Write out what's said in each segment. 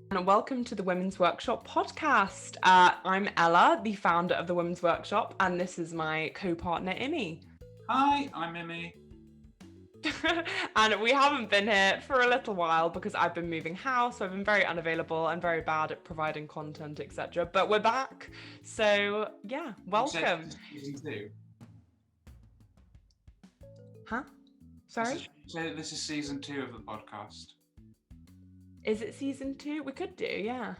And welcome to the Women's Workshop podcast. I'm Ella, the founder of the Women's Workshop, and this is my co-partner, Immi. Hi, I'm Immi. And we haven't been here for a little while because I've been moving house, so I've been very unavailable and very bad at providing content, etc. But we're back, so yeah, welcome. Season 2. Huh? Sorry? This is season 2 of the podcast. Is it season 2? We could do, yeah.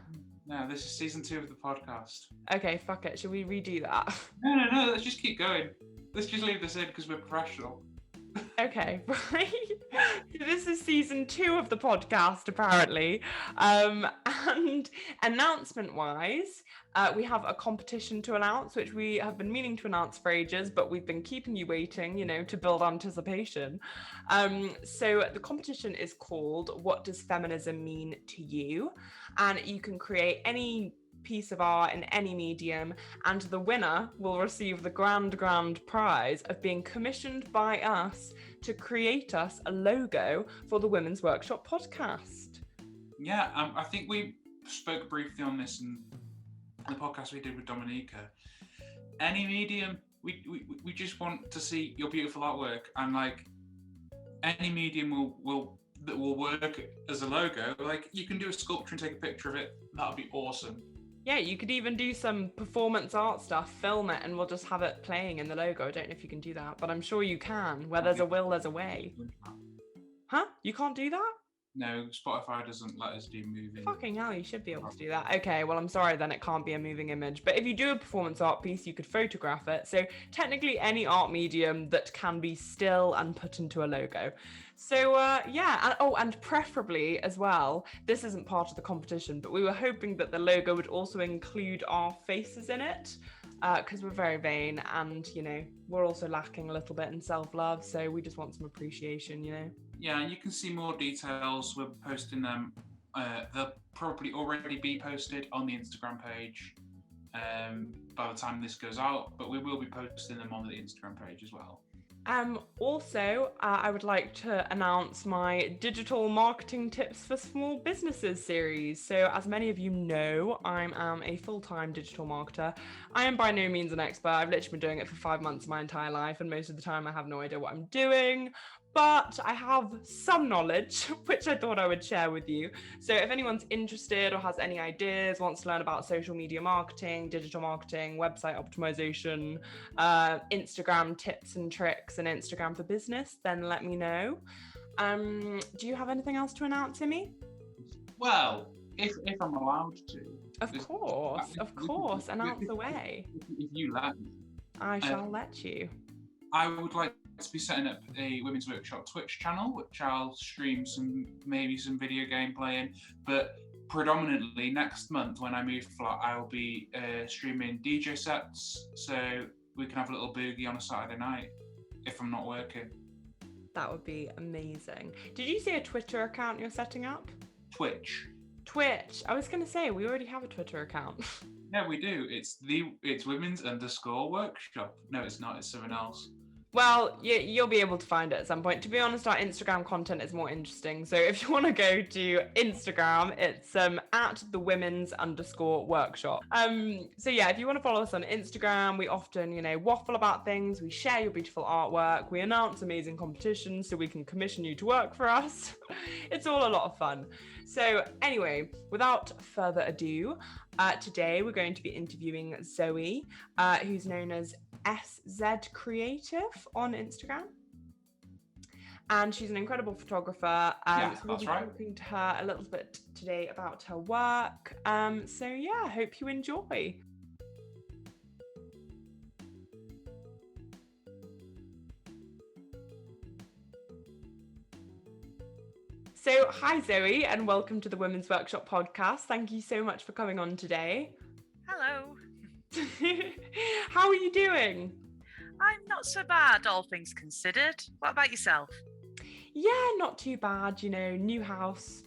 No, this is season 2 of the podcast. Okay, fuck it. Should we redo that? No, let's just keep going. Let's just leave this in because we're professional. Okay, right. This is season 2 of the podcast, apparently. And announcement-wise, we have a competition to announce, which we have been meaning to announce for ages, but we've been keeping you waiting, to build anticipation. So the competition is called What Does Feminism Mean to You? And you can create any piece of art in any medium, and the winner will receive the grand prize of being commissioned by us to create us a logo for the Women's Workshop podcast. Yeah, I think we spoke briefly on this in the podcast we did with Dominica. Any medium, we just want to see your beautiful artwork, and like any medium that will work as a logo. Like you can do a sculpture and take a picture of it. That would be awesome. Yeah, you could even do some performance art stuff, film it, and we'll just have it playing in the logo. I don't know if you can do that, but I'm sure you can. Where there's a will, there's a way. Huh? You can't do that? No, Spotify doesn't let us do moving. Fucking hell, you should be able to do that. Okay, well, I'm sorry then it can't be a moving image. But if you do a performance art piece, you could photograph it. So technically any art medium that can be still and put into a logo. So yeah, and preferably as well, this isn't part of the competition, but we were hoping that the logo would also include our faces in it, because we're very vain and, we're also lacking a little bit in self-love, so we just want some appreciation, Yeah, and you can see more details. We're posting them. They'll probably already be posted on the Instagram page by the time this goes out, but we will be posting them on the Instagram page as well. Also, I would like to announce my digital marketing tips for small businesses series. So as many of you know, I am a full-time digital marketer. I am by no means an expert. I've literally been doing it for 5 months of my entire life, and most of the time I have no idea what I'm doing. But I have some knowledge, which I thought I would share with you. So if anyone's interested or has any ideas, wants to learn about social media marketing, digital marketing, website optimization, Instagram tips and tricks, and Instagram for business, then let me know. Do you have anything else to announce, Immi? Well, if I'm allowed to. Of course, announce away. If you let me. I shall let you. I would like to be setting up a Women's Workshop Twitch channel, which I'll stream some video game playing, but predominantly next month when I move flat, I'll be streaming DJ sets, so we can have a little boogie on a Saturday night if I'm not working. That would be amazing. Did you say a Twitter account you're setting up? Twitch. I was going to say, we already have a Twitter account. Yeah, we do. It's women's_workshop. No, it's not. It's something else. Well, you'll be able to find it at some point. To be honest, our Instagram content is more interesting. So if you want to go to Instagram, it's at the women's_workshop. So yeah, if you want to follow us on Instagram, we often, waffle about things. We share your beautiful artwork. We announce amazing competitions so we can commission you to work for us. It's all a lot of fun. So anyway, without further ado, today we're going to be interviewing Zoe, who's known as SZCreative on Instagram. And she's an incredible photographer. Yeah, so we'll be talking to her a little bit today about her work. So yeah, I hope you enjoy. So hi Zoe, and welcome to the Women's Workshop podcast. Thank you so much for coming on today. Hello. How are you doing? I'm not so bad, all things considered. What about yourself? Yeah, not too bad, new house,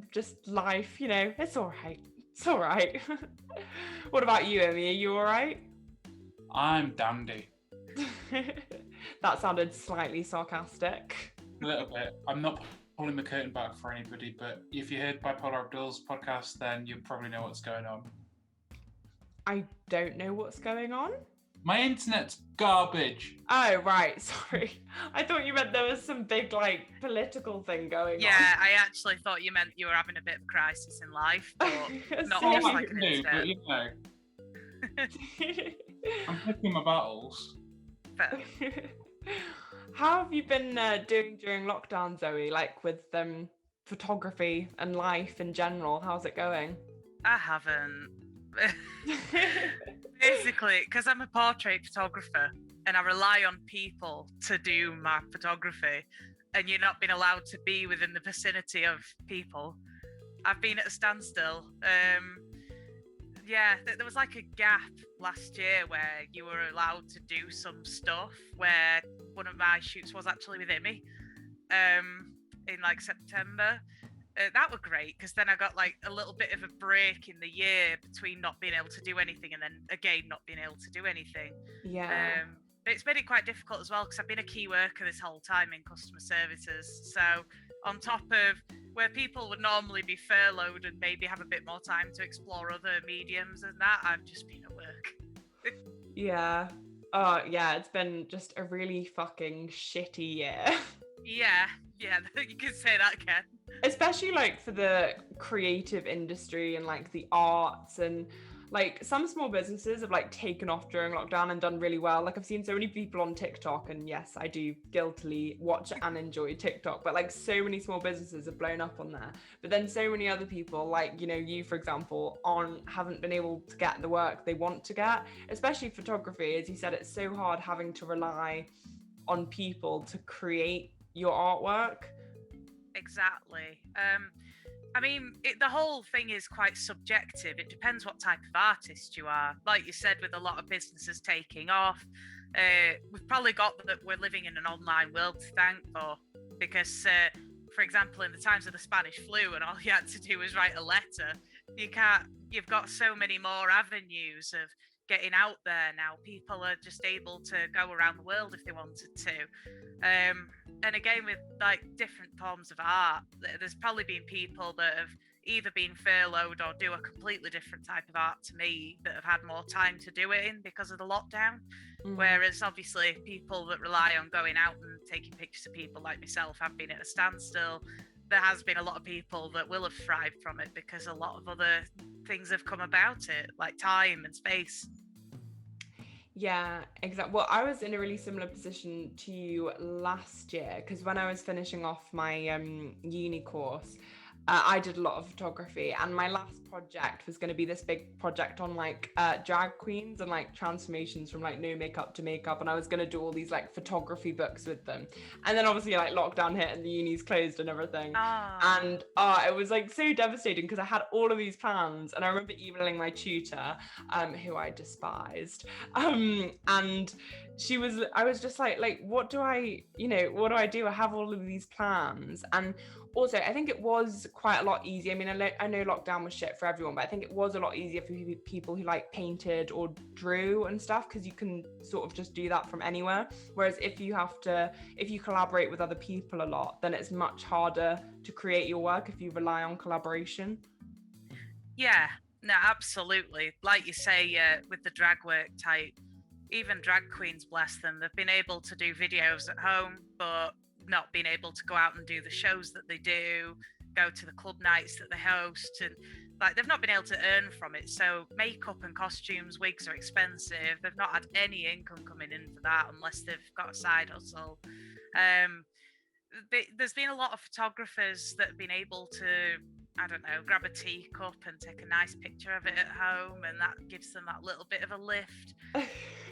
just life, it's all right. What about you, Immi? Are you all right? I'm dandy. That sounded slightly sarcastic. A little bit. I'm not pulling the curtain back for anybody, but if you heard Bipolar Abdul's podcast, then you probably know what's going on. I don't know what's going on. My internet's garbage. Oh, right. Sorry. I thought you meant there was some big, like, political thing going on. Yeah, I actually thought you meant you were having a bit of a crisis in life, but not Same. just like an But incident. you know, I'm picking my battles. Fair. How have you been doing during lockdown, Zoe? Like with photography and life in general? How's it going? I haven't. Basically, because I'm a portrait photographer and I rely on people to do my photography, and you're not being allowed to be within the vicinity of people, I've been at a standstill. Yeah, there was like a gap last year where you were allowed to do some stuff, where one of my shoots was actually with Immi in like September. That were great, because then I got like a little bit of a break in the year between not being able to do anything and then again not being able to do anything. Yeah. But it's made it quite difficult as well, because I've been a key worker this whole time in customer services. So on top of where people would normally be furloughed and maybe have a bit more time to explore other mediums and that, I've just been at work. Yeah. Oh, yeah, it's been just a really fucking shitty year. Yeah, you can say that again. Especially like for the creative industry and like the arts, and like some small businesses have like taken off during lockdown and done really well. Like I've seen so many people on TikTok, and yes, I do guiltily watch and enjoy TikTok, but like so many small businesses have blown up on there. But then so many other people, like, you know, you for example, haven't been able to get the work they want to get, especially photography. As you said, it's so hard having to rely on people to create your artwork. Exactly. I mean, the whole thing is quite subjective. It depends what type of artist you are. Like you said, with a lot of businesses taking off, we've probably got that we're living in an online world to thank for, because, for example, in the times of the Spanish flu and all you had to do was write a letter, you've got so many more avenues of getting out there now. People are just able to go around the world if they wanted to. And again, with like different forms of art, there's probably been people that have either been furloughed or do a completely different type of art to me that have had more time to do it in because of the lockdown. Whereas obviously people that rely on going out and taking pictures of people like myself have been at a standstill. There has been a lot of people that will have thrived from it because a lot of other things have come about it, like time and space. Yeah, exactly. Well, I was in a really similar position to you last year, because when I was finishing off my uni course, I did a lot of photography, and my last project was going to be this big project on like drag queens and like transformations from like no makeup to makeup, and I was going to do all these like photography books with them. And then obviously like lockdown hit and the uni's closed and everything. And it was like so devastating, because I had all of these plans, and I remember emailing my tutor, who I despised, and I was just like, what do I do? I have all of these plans. And also, I think it was quite a lot easier. I mean, I know lockdown was shit for everyone, but I think it was a lot easier for people who like painted or drew and stuff, because you can sort of just do that from anywhere. Whereas if you collaborate with other people a lot, then it's much harder to create your work if you rely on collaboration. Yeah, no, absolutely. Like you say, with the drag work type, even drag queens, bless them, they've been able to do videos at home, but not being able to go out and do the shows that they do, go to the club nights that they host, and like they've not been able to earn from it. So makeup and costumes, wigs are expensive. They've not had any income coming in for that unless they've got a side hustle. There's been a lot of photographers that have been able to, I don't know, grab a teacup and take a nice picture of it at home, and that gives them that little bit of a lift.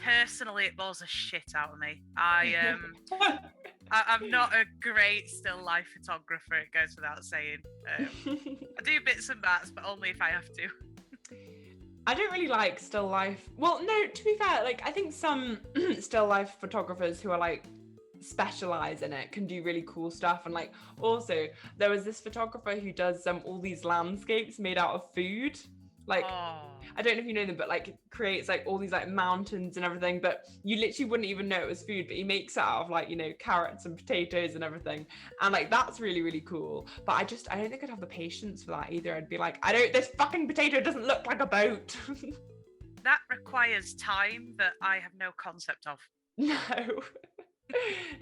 Personally, it bores the shit out of me. I'm not a great still life photographer, it goes without saying. I do bits and bats, but only if I have to. I don't really like still life. Well, no, to be fair, like I think some still life photographers who are like specialize in it can do really cool stuff. And like also there was this photographer who does all these landscapes made out of food. Like, Oh. I don't know if you know them, but like creates like all these like mountains and everything, but you literally wouldn't even know it was food, but he makes it out of like, you know, carrots and potatoes and everything. And like, that's really, really cool. But I don't think I'd have the patience for that either. I'd be like, this fucking potato doesn't look like a boat. That requires time that I have no concept of. No.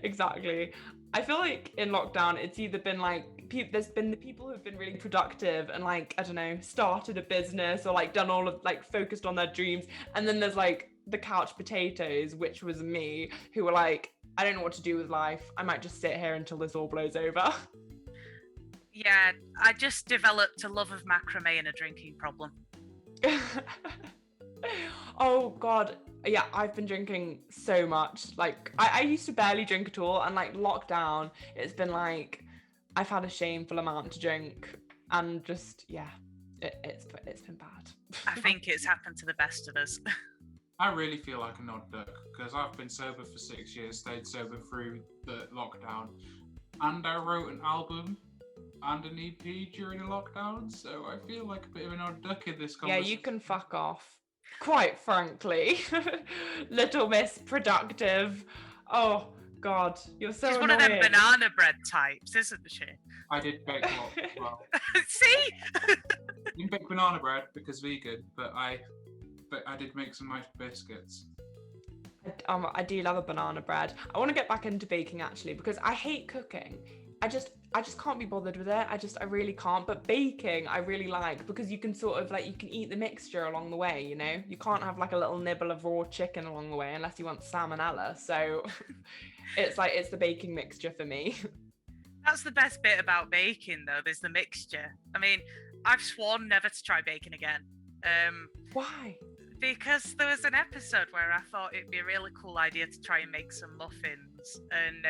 Exactly. I feel like in lockdown it's either been like there's been the people who've been really productive and like, I don't know, started a business or like done all of like focused on their dreams, and then there's like the couch potatoes, which was me, who were like, I don't know what to do with life, I might just sit here until this all blows over. Yeah, I just developed a love of macrame and a drinking problem. Oh god, yeah, I've been drinking so much. Like I used to barely drink at all, and like lockdown it's been like I've had a shameful amount to drink, and just it's been bad. I think it's happened to the best of us. I really feel like an odd duck because I've been sober for 6 years, stayed sober through the lockdown, and I wrote an album and an EP during the lockdown, so I feel like a bit of an odd duck in this conversation. Yeah, you can fuck off. Quite frankly. Little Miss Productive. Oh god, you're so She's annoying. one of them banana bread types, isn't she? I did bake a lot as well. See? I didn't bake banana bread because vegan, but I did make some nice biscuits. I do love a banana bread. I want to get back into baking actually, because I hate cooking. I just can't be bothered with it. I really can't. But baking, I really like, because you can sort of like, you can eat the mixture along the way, you know? You can't have like a little nibble of raw chicken along the way unless you want salmonella. So it's the baking mixture for me. That's the best bit about baking, though. There's the mixture. I mean, I've sworn never to try baking again. Why? Because there was an episode where I thought it'd be a really cool idea to try and make some muffins. And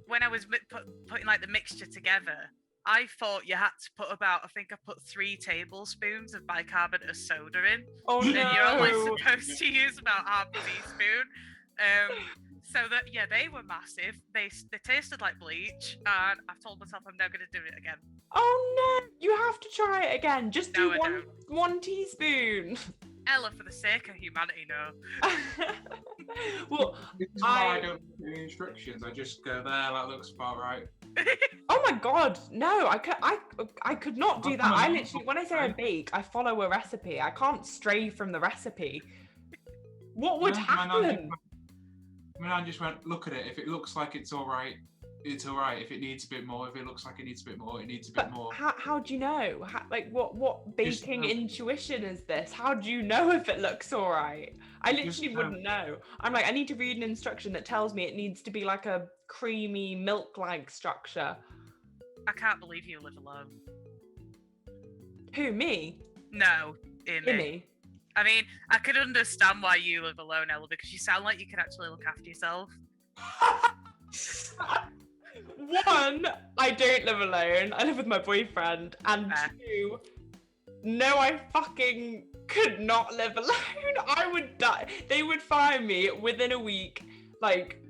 when I was putting like the mixture together, I thought you had to put about, I think I put 3 tablespoons of bicarbonate of soda in. Oh no! And you're only supposed to use about half a teaspoon. So that, yeah, they were massive. They tasted like bleach, and I've told myself I'm never going to do it again. Oh no! You have to try it again. Just do one teaspoon. Ella, for the sake of humanity, no. Well, this is why I don't do the instructions. I just go there. That looks about right. Oh my god, no! I could not do that. I literally, when I say I bake, I follow a recipe. I can't stray from the recipe. What would happen? I just went, look at it. If it looks like it's all right, it's all right. If it needs a bit more, if it looks like it needs a bit more, it needs a bit more. How do you know? Like what baking intuition is this? How do you know if it looks all right? I literally wouldn't know. I'm like, I need to read an instruction that tells me it needs to be like a creamy milk-like structure. I can't believe you live alone. Who, me? No, Immi. I mean, I could understand why you live alone, Ella, because you sound like you can actually look after yourself. One, I don't live alone. I live with my boyfriend. And 2, no, I fucking could not live alone. I would die. They would fire me within a week, like,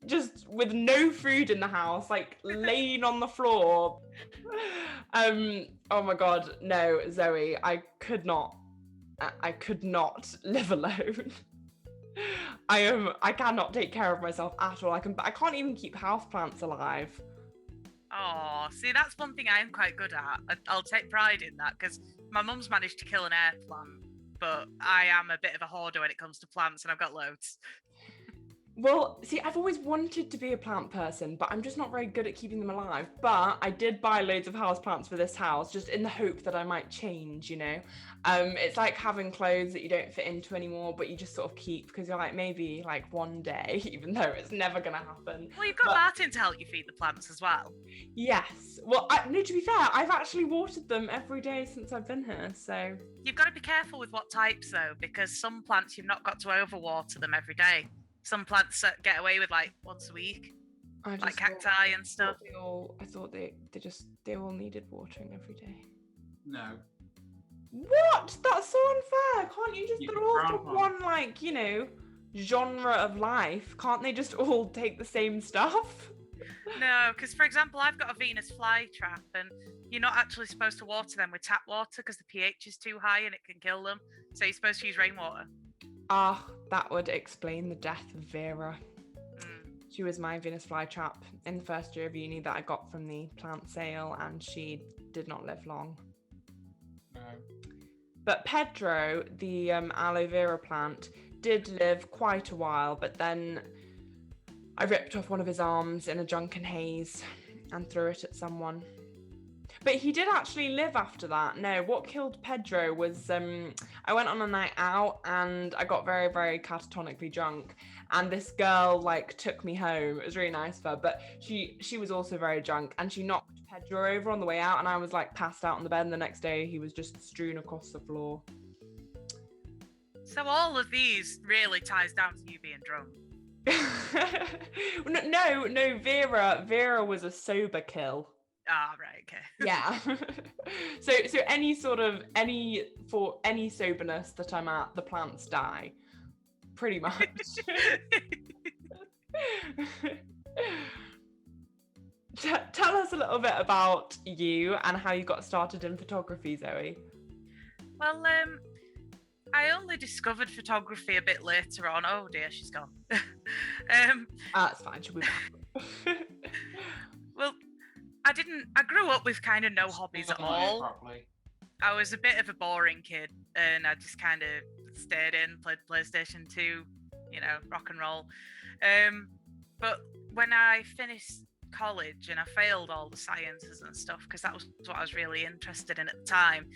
just with no food in the house, like laying on the floor. Oh my god, no, Zoe, I could not live alone. I cannot take care of myself at all. I can't even keep houseplants alive. Oh, see, that's one thing I am quite good at. I'll take pride in that, because my mum's managed to kill an air plant, but I am a bit of a hoarder when it comes to plants, and I've got loads. Well, see, I've always wanted to be a plant person, but I'm just not very good at keeping them alive. But I did buy loads of houseplants for this house, just in the hope that I might change, you know? It's like having clothes that you don't fit into anymore, but you just sort of keep, because you're like, maybe like one day, even though it's never going to happen. Well, you've got Martin to help you feed the plants as well. Yes. Well, no, to be fair, I've actually watered them every day since I've been here, so... You've got to be careful with what types, though, because some plants you've not got to overwater them every day. Some plants get away with like once a week, like cacti and stuff. I thought they all needed watering every day. No. What? That's so unfair. Can't you just, they're all from one, like, you know, genre of life? Can't they just all take the same stuff? No, because for example, I've got a Venus flytrap, and you're not actually supposed to water them with tap water because the pH is too high and it can kill them. So you're supposed to use rainwater. Ah, that would explain the death of Vera. Mm. She was my Venus flytrap in the first year of uni that I got from the plant sale, and she did not live long. No. But Pedro, the aloe vera plant, did live quite a while, but then I ripped off one of his arms in a drunken haze and threw it at someone. But he did actually live after that. No, what killed Pedro was I went on a night out and I got very, very catatonically drunk. And this girl like took me home. It was really nice of her, but she was also very drunk, and she knocked Pedro over on the way out, and I was like passed out on the bed, and the next day he was just strewn across the floor. So all of these really ties down to you being drunk. No, Vera was a sober kill. Ah, right, okay. Yeah. So any soberness that I'm at, the plants die. Pretty much. Tell us a little bit about you and how you got started in photography, Zoe. Well, I only discovered photography a bit later on. Oh dear, she's gone. It's fine, she'll be back. Well, I grew up with kind of no hobbies at all. I was a bit of a boring kid, and I just kind of stayed in, played PlayStation 2, you know, rock and roll. But when I finished college and I failed all the sciences and stuff, because that was what I was really interested in at the time,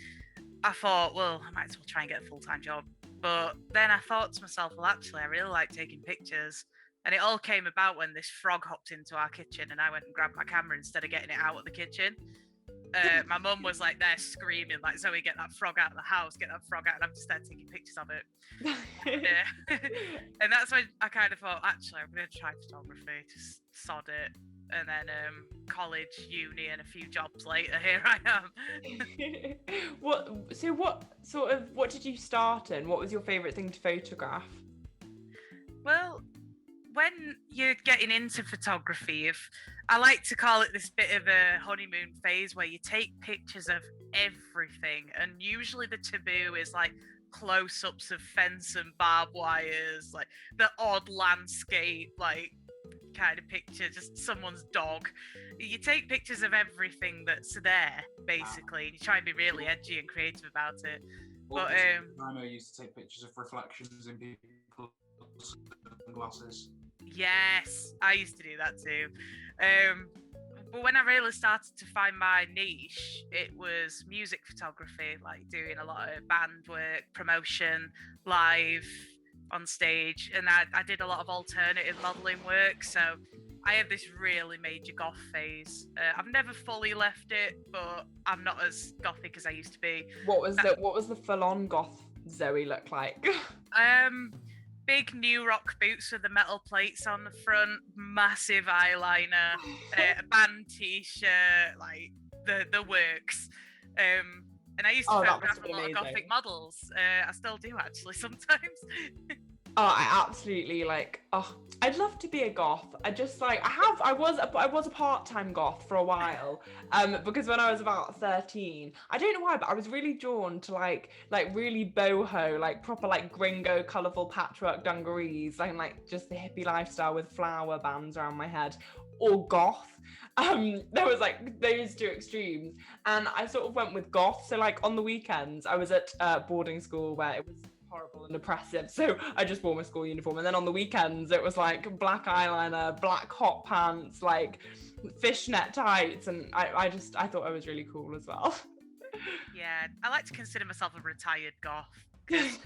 I thought, well, I might as well try and get a full-time job. But then I thought to myself, well, actually, I really like taking pictures. And it all came about when this frog hopped into our kitchen and I went and grabbed my camera instead of getting it out of the kitchen. My mum was like there screaming, like, Zoe, get that frog out of the house, get that frog out. And I'm just there taking pictures of it. And that's when I kind of thought, actually, I'm going to try photography, just sod it. And then college, uni, and a few jobs later, here I am. What did you start in? What was your favourite thing to photograph? Well, when you're getting into photography, I like to call it this bit of a honeymoon phase where you take pictures of everything, and usually the taboo is like close-ups of fence and barbed wires, like the odd landscape, like kind of picture, just someone's dog. You take pictures of everything that's there, basically, and you try and be really edgy and creative about it. But I used to take pictures of reflections in people's glasses. Yes, I used to do that too. But when I really started to find my niche, it was music photography, like doing a lot of band work, promotion, live, on stage, and I did a lot of alternative modelling work. So I have this really major goth phase. I've never fully left it, but I'm not as gothic as I used to be. What was the full-on goth Zoe look like? Big new rock boots with the metal plates on the front, massive eyeliner, a band t-shirt, like the works. And I used to photograph a lot of gothic models. I still do actually sometimes. I absolutely I'd love to be a goth. I was a part-time goth for a while. Because when I was about 13, I don't know why, but I was really drawn to like really boho, like proper like gringo, colourful patchwork dungarees, and like just the hippie lifestyle with flower bands around my head, or goth. There was like those two extremes, and I sort of went with goth. So like on the weekends I was at boarding school where it was horrible and oppressive, so I just wore my school uniform, and then on the weekends it was like black eyeliner, black hot pants, like fishnet tights, and I thought I was really cool as well. Yeah, I like to consider myself a retired goth, because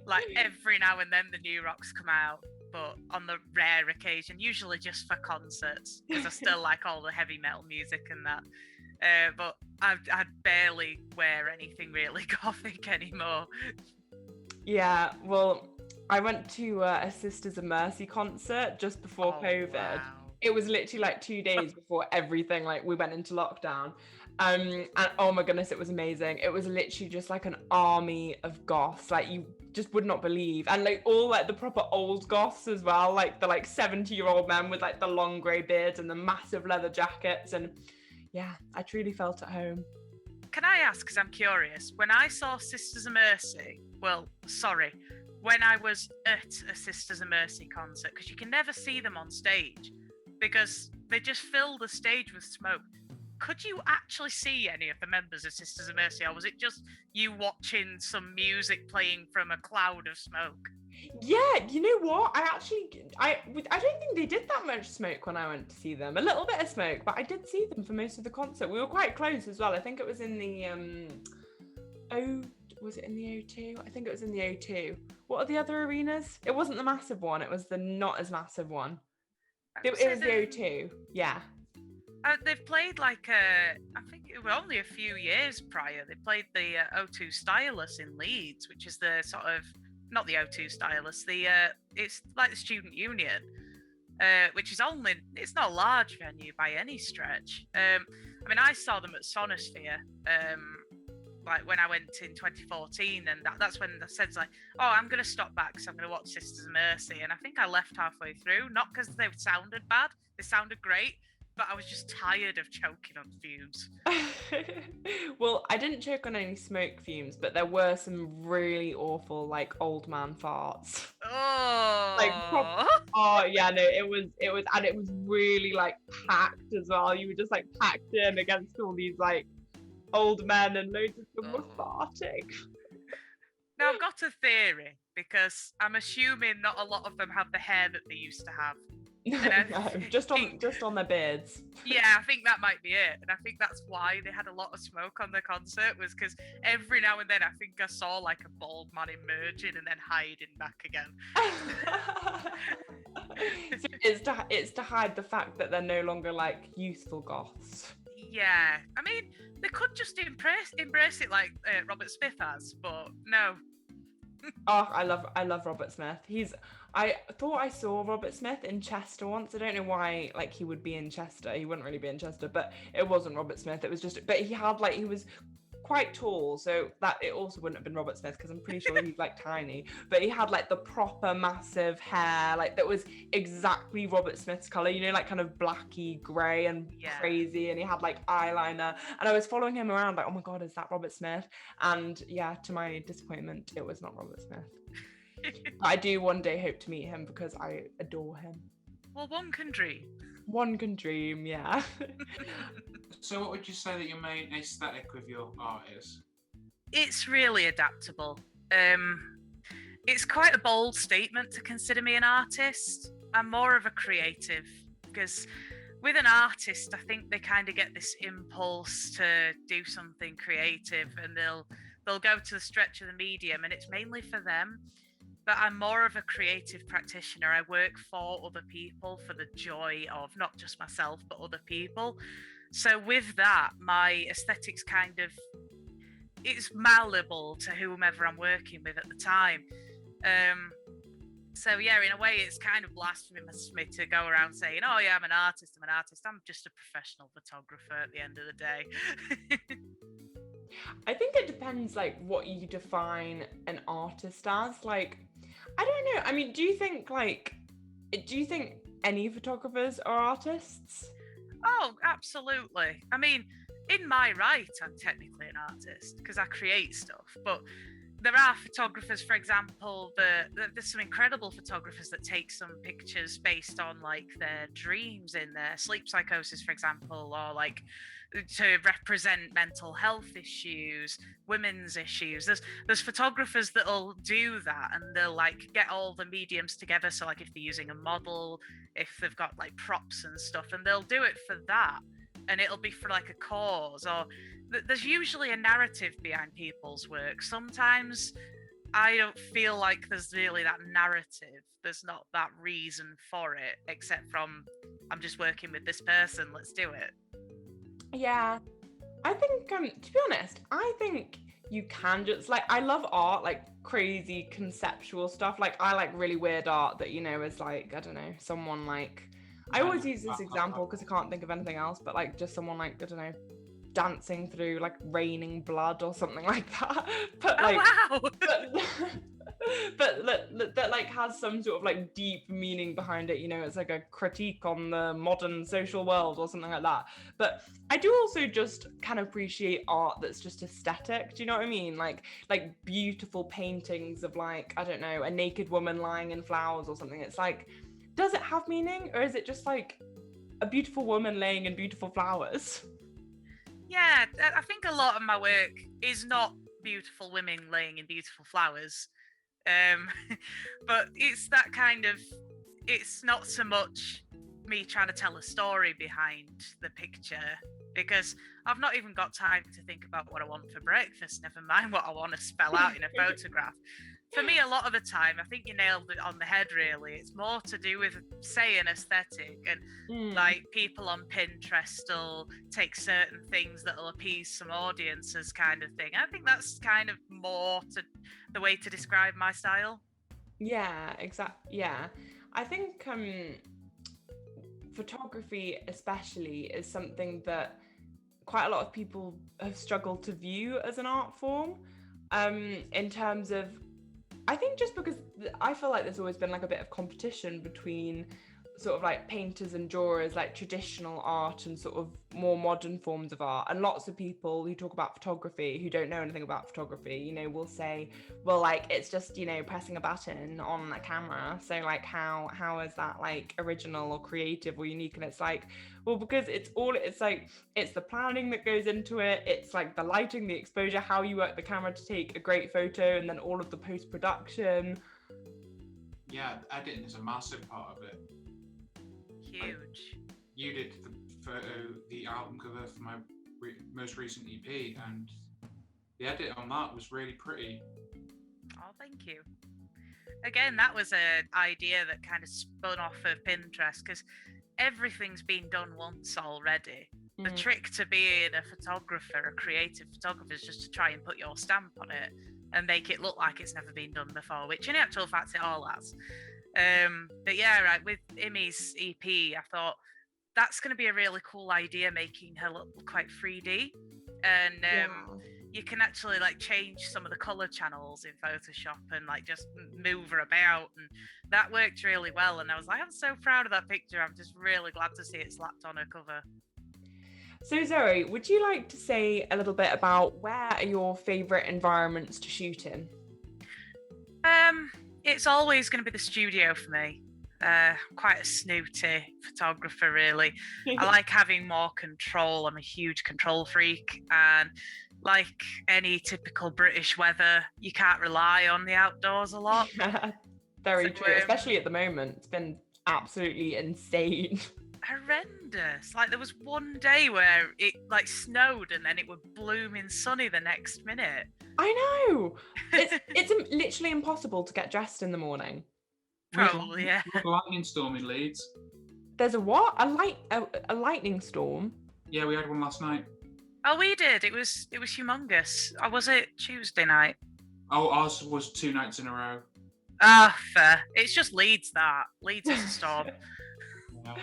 like every now and then the new rocks come out, but on the rare occasion, usually just for concerts, because I still like all the heavy metal music and that. But I barely wear anything really gothic anymore. Yeah, well, I went to a Sisters of Mercy concert just before COVID. Wow. It was literally like 2 days before everything, like we went into lockdown. And oh my goodness, it was amazing. It was literally just like an army of goths. Like just would not believe. And like all like the proper old goths as well, like the like 70-year-old men with like the long grey beards and the massive leather jackets. And yeah, I truly felt at home. Can I ask, because I'm curious, when I saw Sisters of Mercy, when I was at a Sisters of Mercy concert, because you can never see them on stage because they just fill the stage with smoke. Could you actually see any of the members of Sisters of Mercy, or was it just you watching some music playing from a cloud of smoke? Yeah, you know what? I don't think they did that much smoke when I went to see them. A little bit of smoke, but I did see them for most of the concert. We were quite close as well. I think it was in the was it in the O2? I think it was in the O2. What are the other arenas? It wasn't the massive one. It was the not as massive one. It was the O2. Yeah. They've played like I think it was only a few years prior. They played the O2 Stylus in Leeds, which is the sort of not the O2 Stylus. It's like the Student Union, which is it's not a large venue by any stretch. I mean, I saw them at Sonosphere, like when I went in 2014, and that's when I said like, oh, I'm gonna stop back because I'm gonna watch Sisters of Mercy, and I think I left halfway through, not because they sounded bad, they sounded great. But I was just tired of choking on fumes. Well, I didn't choke on any smoke fumes, but there were some really awful, like, old man farts. Oh. Oh yeah, no, it was, and it was really like packed as well. You were just like packed in against all these like old men, and loads of them were farting. Now I've got a theory, because I'm assuming not a lot of them have the hair that they used to have. No, just on their beards. Yeah, I think that might be it, and I think that's why they had a lot of smoke on their concert, was because every now and then I think I saw like a bald man emerging and then hiding back again. So it's to hide the fact that they're no longer like youthful goths. Yeah, I mean they could just embrace it like Robert Smith has, but no. Oh, I love Robert Smith. I thought I saw Robert Smith in Chester once. I don't know why, like, he would be in Chester. He wouldn't really be in Chester, but it wasn't Robert Smith. It was just, but he was quite tall, so that it also wouldn't have been Robert Smith, because I'm pretty sure he's like tiny, but he had like the proper massive hair, like that was exactly Robert Smith's color, you know, like kind of blacky grey and crazy, and he had like eyeliner, and I was following him around like, oh my god, is that Robert Smith? And yeah, to my disappointment, it was not Robert Smith. But I do one day hope to meet him because I adore him. Well, one can dream. One can dream, yeah. So what would you say that your main aesthetic with your art is? It's really adaptable. It's quite a bold statement to consider me an artist. I'm more of a creative, because with an artist, I think they kind of get this impulse to do something creative, and they'll go to the stretch of the medium, and it's mainly for them. But I'm more of a creative practitioner. I work for other people for the joy of not just myself, but other people. So with that, my aesthetics it's malleable to whomever I'm working with at the time. So yeah, in a way, it's kind of blasphemous for me to go around saying, oh yeah, I'm an artist. I'm just a professional photographer at the end of the day. I think it depends, like, what you define an artist as. Like, I don't know. I mean, do you think any photographers are artists? Oh, absolutely. I mean, in my right, I'm technically an artist because I create stuff. But there are photographers, for example, there's some incredible photographers that take some pictures based on like their dreams in their sleep psychosis, for example, or like to represent mental health issues, women's issues. There's photographers that'll do that, and they'll like get all the mediums together. So like if they're using a model, if they've got like props and stuff, and they'll do it for that, and it'll be for like a cause, or there's usually a narrative behind people's work. Sometimes I don't feel like there's really that narrative. There's not that reason for it, except from I'm just working with this person, let's do it. Yeah, I think, to be honest, I think you can just, like, I love art, like crazy conceptual stuff. Like, I like really weird art that, you know, is like, I don't know, someone like, I always use this example because I can't think of anything else, but like just someone like, I don't know, dancing through like raining blood or something like that. But like, wow. but that like has some sort of like deep meaning behind it, you know, it's like a critique on the modern social world or something like that. But I do also just kind of appreciate art that's just aesthetic, do you know what I mean? Like beautiful paintings of like, I don't know, a naked woman lying in flowers or something. It's like, does it have meaning, or is it just like a beautiful woman laying in beautiful flowers? Yeah, I think a lot of my work is not beautiful women laying in beautiful flowers. But it's that kind of, it's not so much me trying to tell a story behind the picture, because I've not even got time to think about what I want for breakfast, never mind what I want to spell out in a photograph. For me, a lot of the time, I think you nailed it on the head, really. It's more to do with, say, an aesthetic, and like people on Pinterest will take certain things that'll appease some audiences, kind of thing. I think that's kind of more to the way to describe my style. Yeah, exactly. Yeah, I think photography especially is something that quite a lot of people have struggled to view as an art form, in terms of, I think just because I feel like there's always been like a bit of competition between sort of like painters and drawers, like traditional art and sort of more modern forms of art. And lots of people who talk about photography who don't know anything about photography, you know, will say, well, like it's just, you know, pressing a button on a camera, so like how is that like original or creative or unique? And it's like, well, because it's like it's the planning that goes into it, it's like the lighting, the exposure, how you work the camera to take a great photo, and then all of the post-production. Yeah, editing is a massive part of it. Huge. You did the album cover for my most recent EP, and the edit on that was really pretty. Oh, thank you. Again, that was an idea that kind of spun off of Pinterest, because everything's been done once already. The trick to being a photographer, a creative photographer, is just to try and put your stamp on it and make it look like it's never been done before, which in actual fact it all has. But yeah, right, with Immi's EP, I thought that's going to be a really cool idea, making her look quite 3D. And you can actually like change some of the color channels in Photoshop and like just move her about, and that worked really well. And I was like, I'm so proud of that picture. I'm just really glad to see it slapped on her cover. So Zoe, would you like to say a little bit about where are your favourite environments to shoot in? It's always going to be the studio for me. Quite a snooty photographer, really. I like having more control. I'm a huge control freak, and like any typical British weather, you can't rely on the outdoors a lot. Very true, especially at the moment. It's been absolutely insane. Horrendous. Like there was one day where it like snowed and then it would blooming sunny the next minute. I know. It's literally impossible to get dressed in the morning. Probably, yeah. A lightning storm in Leeds. There's a what? A lightning storm? Yeah, we had one last night. Oh, we did. It was humongous. Or was it Tuesday night? Oh, ours was 2 nights in a row. Ah, fair. It's just Leeds, that. Leeds is a storm. Yeah.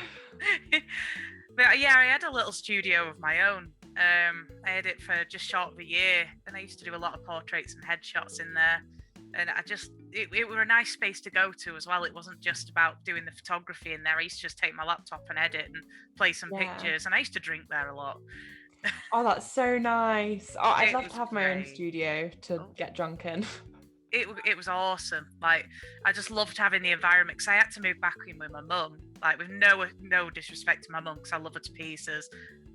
But yeah, I had a little studio of my own. I had it for just short of a year, and I used to do a lot of portraits and headshots in there. And it were a nice space to go to as well. It wasn't just about doing the photography in there. I used to just take my laptop and edit and play some pictures, and I used to drink there a lot. Oh, that's so nice. Oh, I'd love to have my own studio to get drunk in. It was awesome. Like, I just loved having the environment, because I had to move back in with my mum. Like, with no disrespect to my mum, because I love her to pieces,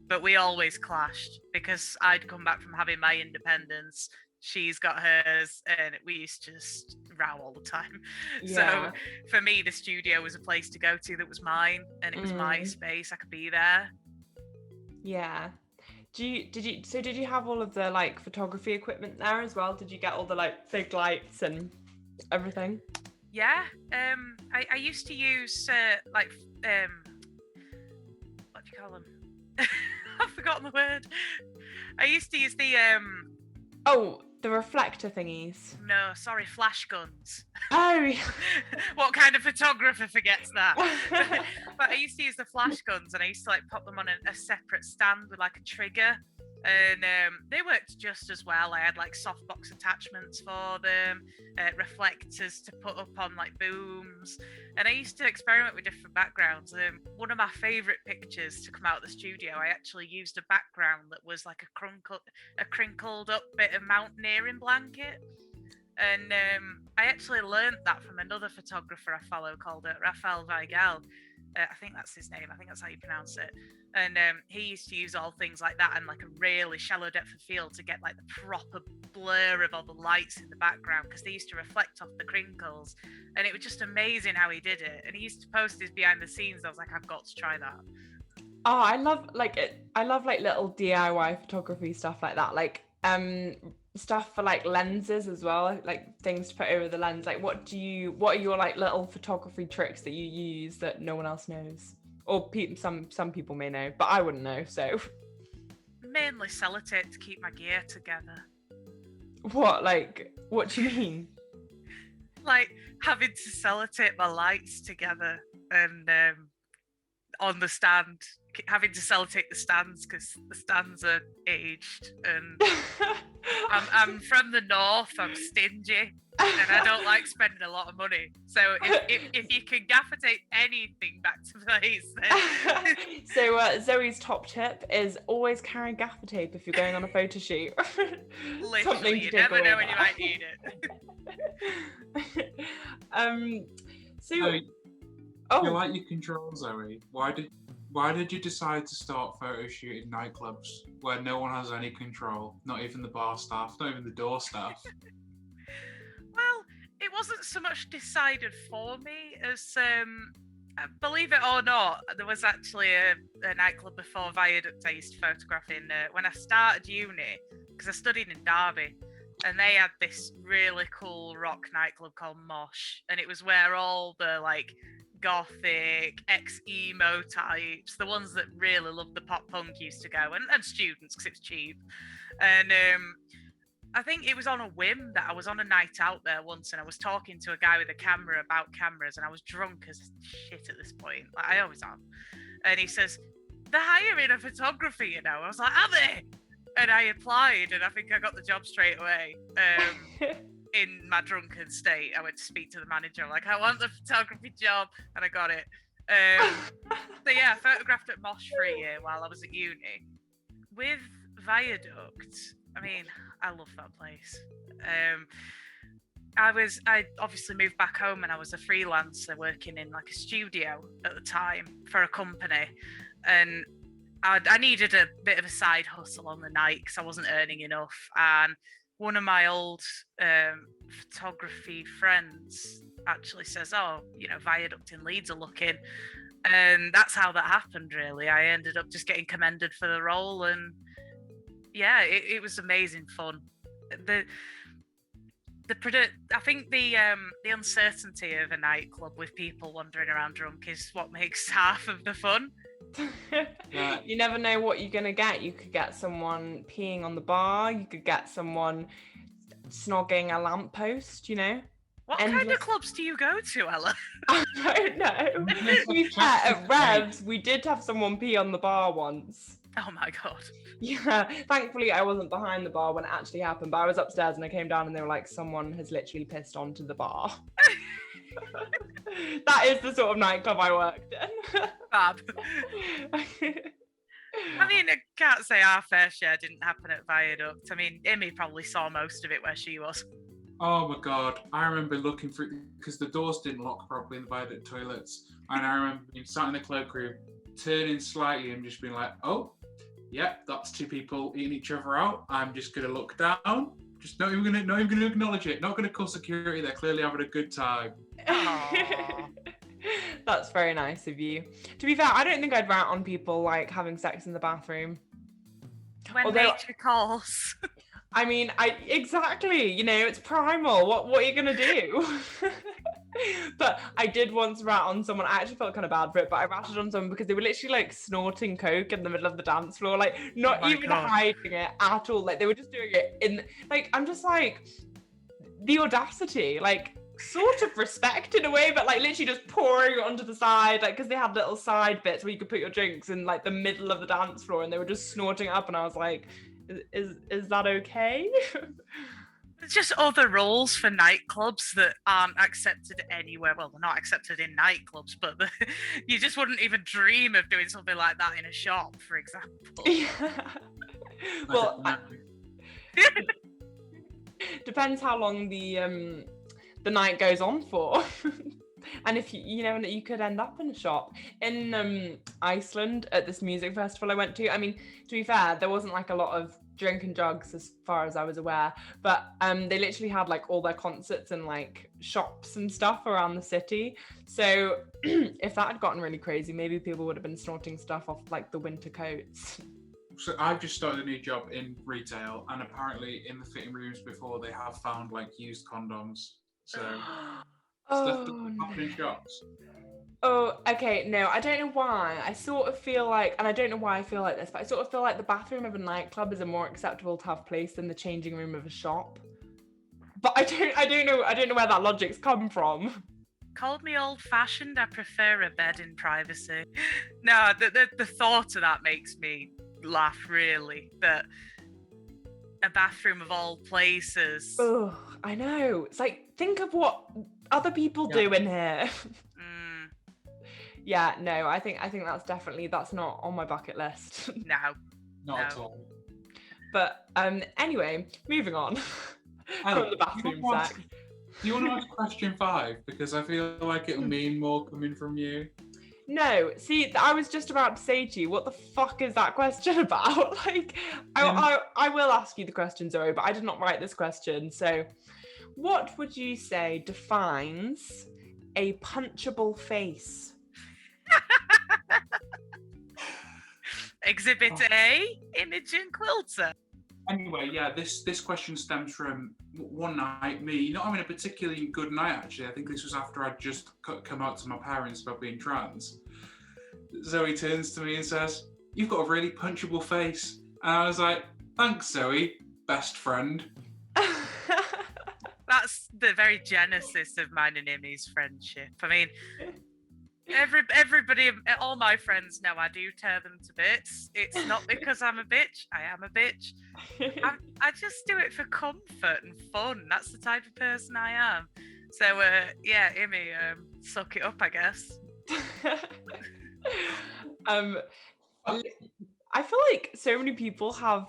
but we always clashed because I'd come back from having my independence, she's got hers, and we used to just row all the time. Yeah. So for me, the studio was a place to go to that was mine, and it was my space. I could be there. Yeah. Did you have all of the like photography equipment there as well? Did you get all the like fig lights and everything? Yeah. I used to use what do you call them? I've forgotten the word. I used to use the the reflector thingies. No, sorry, flash guns. Oh. What kind of photographer forgets that? But I used to use the flash guns, and I used to like pop them on a separate stand with like a trigger, And they worked just as well. I had like softbox attachments for them, reflectors to put up on like booms, and I used to experiment with different backgrounds. One of my favourite pictures to come out of the studio, I actually used a background that was like a crinkled up bit of mountaineering blanket. And I actually learned that from another photographer I follow called Rafael Weigel. I think that's his name. I think that's how you pronounce it. And he used to use all things like that and like a really shallow depth of field to get like the proper blur of all the lights in the background, because they used to reflect off the crinkles. And it was just amazing how he did it. And he used to post his behind the scenes. I was like, I've got to try that. Oh, I love like little DIY photography stuff like that. Like stuff for like lenses as well, like things to put over the lens. Like what are your like little photography tricks that you use that no one else knows, or some people may know but I wouldn't know? So mainly sellotape to keep my gear together. What do you mean? Like having to sellotape my lights together, and on the stand, having to sellotape the stands because the stands are aged, and I'm from the north, I'm stingy, and I don't like spending a lot of money. So if you can gaffer tape anything back to place, then... So Zoe's top tip is always carry gaffer tape if you're going on a photo shoot. Literally, you never know when you might need it. You like your control, Zoe. Why did you decide to start photo shooting nightclubs where no one has any control? Not even the bar staff, not even the door staff. Well, it wasn't so much decided for me as, believe it or not, there was actually a nightclub before Viaduct I used to photograph in when I started uni, because I studied in Derby, and they had this really cool rock nightclub called Mosh, and it was where all the like gothic ex-emo types, the ones that really loved the pop punk, used to go, and students, because it was cheap. And I think it was on a whim that I was on a night out there once, and I was talking to a guy with a camera about cameras, and I was drunk as shit at this point, like I always am. And he says, they're hiring a photographer, you know. I was like, are they? And I applied, and I think I got the job straight away. In my drunken state, I went to speak to the manager, like, I want the photography job, and I got it. So yeah, I photographed at Mosh for a year while I was at uni. With Viaduct, I mean, I love that place. I obviously moved back home, and I was a freelancer working in like a studio at the time for a company, and I needed a bit of a side hustle on the night because I wasn't earning enough. And one of my old photography friends actually says, oh, you know, Viaduct in Leeds are looking. And that's how that happened, really. I ended up just getting commended for the role. And yeah, it was amazing fun. I think the uncertainty of a nightclub with people wandering around drunk is what makes half of the fun. Yeah. You never know what you're gonna get. You could get someone peeing on the bar. You could get someone snogging a lamppost. You know. What kind of clubs do you go to, Ella? I don't know. To be fair, at Revs, we did have someone pee on the bar once. Oh my god. Yeah, thankfully I wasn't behind the bar when it actually happened, but I was upstairs and I came down and they were like, someone has literally pissed onto the bar. That is the sort of nightclub I worked in. Fab. I mean, I can't say our fair share didn't happen at Viaduct. I mean, Immi probably saw most of it where she was. Oh my god, I remember looking through, because the doors didn't lock properly in the Viaduct toilets, and I remember being sat in the cloakroom, turning slightly and just being like, oh, yep, that's two people eating each other out. I'm just gonna look down, just not even gonna acknowledge it, not gonna call security. They're clearly having a good time. That's very nice of you. To be fair, I don't think I'd rant on people like having sex in the bathroom. When nature calls. I mean, exactly, you know, it's primal. What are you gonna do? But I did once rat on someone. I actually felt kind of bad for it, but I ratted on someone because they were literally like snorting coke in the middle of the dance floor, like not even hiding it at all. Like they were just doing it in, like, I'm just like, the audacity, like sort of respect in a way, but like literally just pouring it onto the side, like, because they had little side bits where you could put your drinks in like the middle of the dance floor, and they were just snorting it up, and I was like, Is that okay? There's just other rules for nightclubs that aren't accepted anywhere. Well, they're not accepted in nightclubs, but you just wouldn't even dream of doing something like that in a shop, for example. Yeah. Well, depends how long the night goes on for. And if you know that you could end up in a shop in Iceland at this music festival I went to. I mean, to be fair, there wasn't like a lot of drink and drugs as far as I was aware, but they literally had like all their concerts and like shops and stuff around the city. So if that had gotten really crazy, maybe people would have been snorting stuff off like the winter coats. So I've just started a new job in retail, and apparently in the fitting rooms before they have found like used condoms. So stuff doesn't happen in shops. Oh, okay. No, I don't know why. I sort of feel like, and I don't know why I feel like this, but I sort of feel like the bathroom of a nightclub is a more acceptable to have place than the changing room of a shop. But I don't know where that logic's come from. Called me old-fashioned. I prefer a bed in privacy. No, the thought of that makes me laugh, really. That a bathroom of all places. Oh, I know. It's like, think of what other people do in here. Yeah, no, I think that's not on my bucket list. No. Not at all. But anyway, moving on from the bathroom sex. Do you want to ask question 5? Because I feel like it'll mean more coming from you. No, see, I was just about to say to you, what the fuck is that question about? Like, I will ask you the question, Zoe, but I did not write this question. So, what would you say defines a punchable face? Exhibit A, Imogen Quilter. Anyway, yeah, this question stems from one night, me not having a particularly good night, actually. I think this was after I'd just come out to my parents about being trans. Zoe turns to me and says, "You've got a really punchable face." And I was like, "Thanks, Zoe, best friend." That's the very genesis of mine and Immi's friendship. I mean, everybody, all my friends know I do tear them to bits. It's not because I'm a bitch. I am a bitch. I just do it for comfort and fun. That's the type of person I am. So, yeah, Immi, suck it up, I guess. I feel like so many people have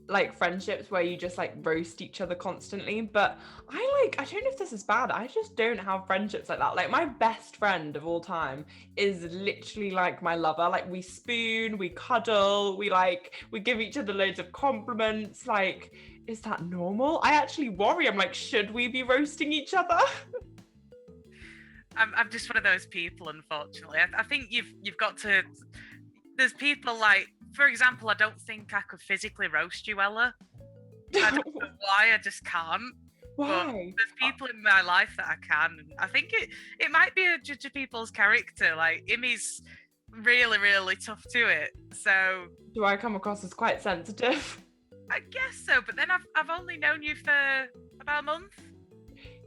like friendships where you just like roast each other constantly, but I don't know if this is bad. I just don't have friendships like that. Like my best friend of all time is literally like my lover. Like we spoon, we cuddle, we give each other loads of compliments. Like, is that normal? I actually worry. I'm like, should we be roasting each other? I'm just one of those people, unfortunately. I think you've got to. There's people like, for example, I don't think I could physically roast you, Ella. I don't know why, I just can't. Why? But there's people in my life that I can. I think it might be a judge of people's character. Like, Immi's really, really tough to it. So do I come across as quite sensitive? I guess so, but then I've only known you for about a month.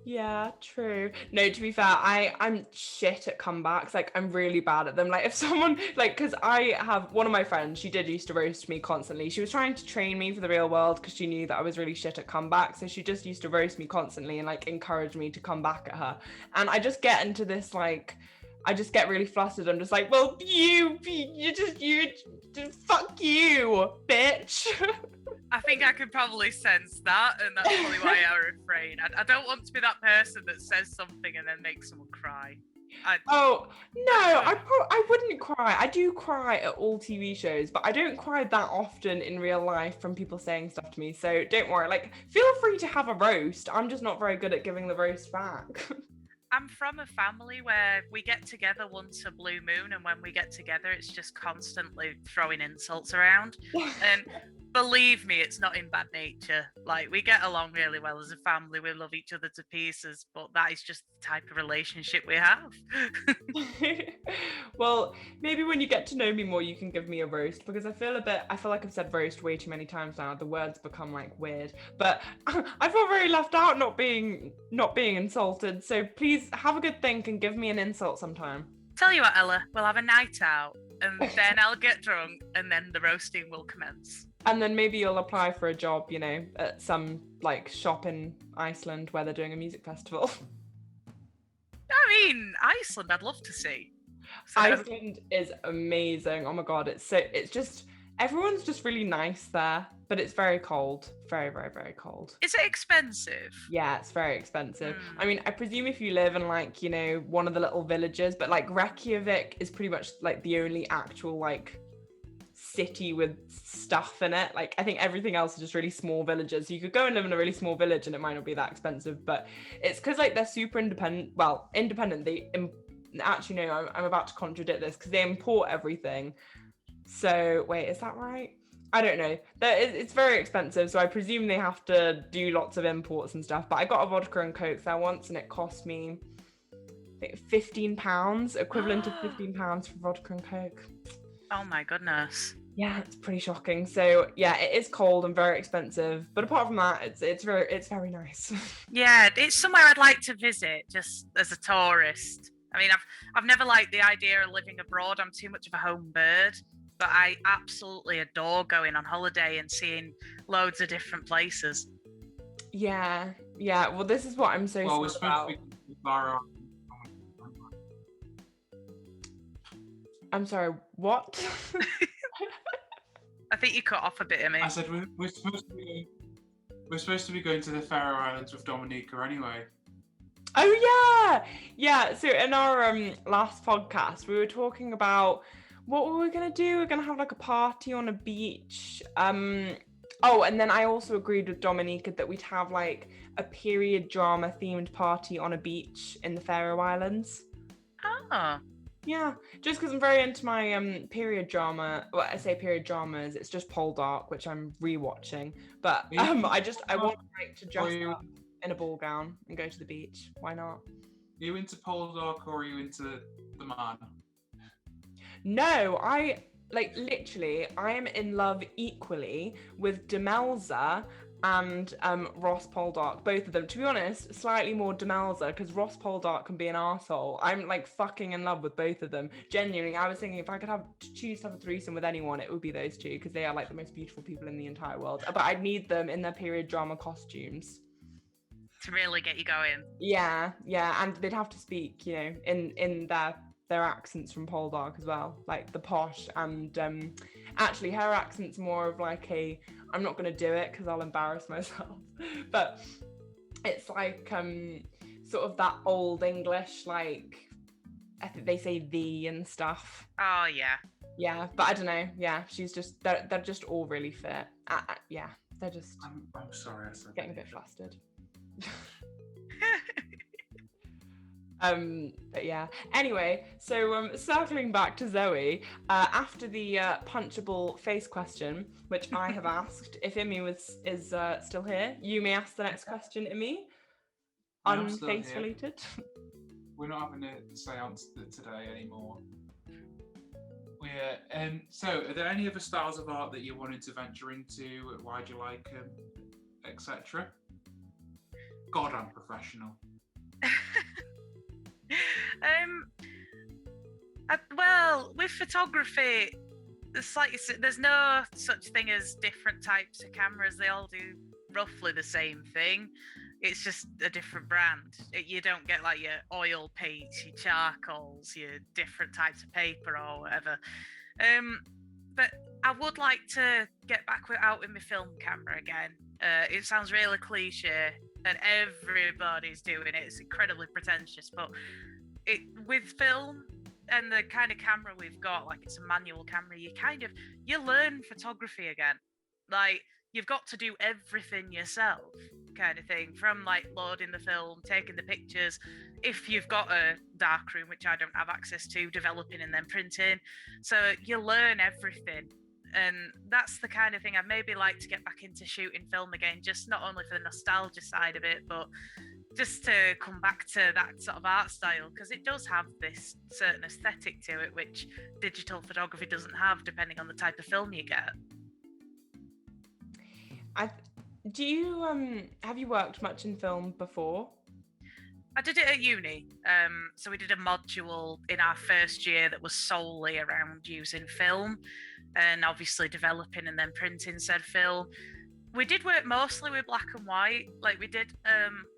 Yeah, true. No, to be fair, I'm shit at comebacks. Like, I'm really bad at them. Like, if someone, like, because I have one of my friends, she did used to roast me constantly. She was trying to train me for the real world because she knew that I was really shit at comebacks. So she just used to roast me constantly and, like, encourage me to come back at her. And I just get into this, like, I just get really flustered. I'm just like, well, you fuck you, bitch. I think I can probably sense that, and that's probably why I refrain. I don't want to be that person that says something and then makes someone cry. Oh, no, I wouldn't cry. I do cry at all TV shows, but I don't cry that often in real life from people saying stuff to me. So don't worry. Like, feel free to have a roast. I'm just not very good at giving the roast back. I'm from a family where we get together once a blue moon, and when we get together, it's just constantly throwing insults around. And believe me, it's not in bad nature. Like, we get along really well as a family. We love each other to pieces, but that is just the type of relationship we have. Well, maybe when you get to know me more, you can give me a roast, because I feel like I've said roast way too many times now. The words become like weird, but I feel very left out not being insulted. So please have a good think and give me an insult sometime. Tell you what, Ella, we'll have a night out, and then I'll get drunk, and then the roasting will commence. And then maybe you'll apply for a job, you know, at some like shop in Iceland where they're doing a music festival. I mean, Iceland, I'd love to see. So, Iceland is amazing. Oh my God, it's just, everyone's just really nice there, but it's very cold. Very, very, very cold. is it expensive? Yeah, it's very expensive. Mm. I mean, I presume if you live in like, you know, one of the little villages, but like Reykjavik is pretty much like the only actual like city with stuff in it. Like I think everything else is just really small villages. So you could go and live in a really small village and it might not be that expensive, but it's because like they're super independent. Well, independent. Actually no, I'm about to contradict this because they import everything. So wait, is that right? I don't know. It's very expensive, so I presume they have to do lots of imports and stuff. But I got a vodka and coke there once, and it cost me, I think, £15, equivalent to £15 for vodka and coke. Oh my goodness. Yeah, it's pretty shocking. So yeah, it is cold and very expensive. But apart from that, it's very nice. Yeah, it's somewhere I'd like to visit just as a tourist. I mean, I've never liked the idea of living abroad. I'm too much of a home bird, but I absolutely adore going on holiday and seeing loads of different places. Yeah. Well, this is what I'm so Well, we're sad supposed about. to be far. I'm sorry, what? I think you cut off a bit of me. I said we're supposed to be going to the Faroe Islands with Dominica anyway. Oh yeah. So in our last podcast, we were talking about what we were gonna do. We're gonna have like a party on a beach. Oh, and then I also agreed with Dominica that we'd have like a period drama themed party on a beach in the Faroe Islands. Oh. Yeah, just because I'm very into my period drama. Well, I say period dramas. It's just Poldark, which I'm rewatching. But I want like to dress up in a ball gown and go to the beach. Why not? Are you into Poldark or are you into the man? No, I am in love equally with Demelza and Ross Poldark, both of them. To be honest, slightly more Demelza because Ross Poldark can be an arsehole. I'm like fucking in love with both of them. Genuinely, I was thinking if I could choose to have a threesome with anyone, it would be those two because they are like the most beautiful people in the entire world. But I'd need them in their period drama costumes To really get you going. Yeah, and they'd have to speak, you know, in their accents from Poldark as well, like the posh and actually her accent's more of like I'm not gonna do it because I'll embarrass myself, but it's like sort of that old English, like I think they say thee and stuff. Oh yeah, but I don't know. Yeah, she's just they're just all really fit. Yeah, they're just. I'm sorry, I said getting a bit flustered. But yeah. Anyway, so circling back to Zoe, after the punchable face question, which I have asked, if Immi is still here, you may ask the next question, Immi. Unface related. We're not having a seance today anymore. So, are there any other styles of art that you wanted to venture into? Why do you like them, etc.? God, I'm professional. Well, with photography, there's no such thing as different types of cameras. They all do roughly the same thing. It's just a different brand. You don't get like your oil paints, your charcoals, your different types of paper or whatever. But I would like to get back out with my film camera again. It sounds really cliche, and everybody's doing it. It's incredibly pretentious, but with film and the kind of camera we've got, like it's a manual camera, you learn photography again. Like you've got to do everything yourself, kind of thing, from like loading the film, taking the pictures, if you've got a darkroom, which I don't have access to, developing and then printing. So you learn everything. And that's the kind of thing I'd maybe like to get back into shooting film again, just not only for the nostalgia side of it, but just to come back to that sort of art style, because it does have this certain aesthetic to it, which digital photography doesn't have, depending on the type of film you get. Do you have you worked much in film before? I did it at uni. So we did a module in our first year that was solely around using film and obviously developing and then printing said film. We did work mostly with black and white. Like we did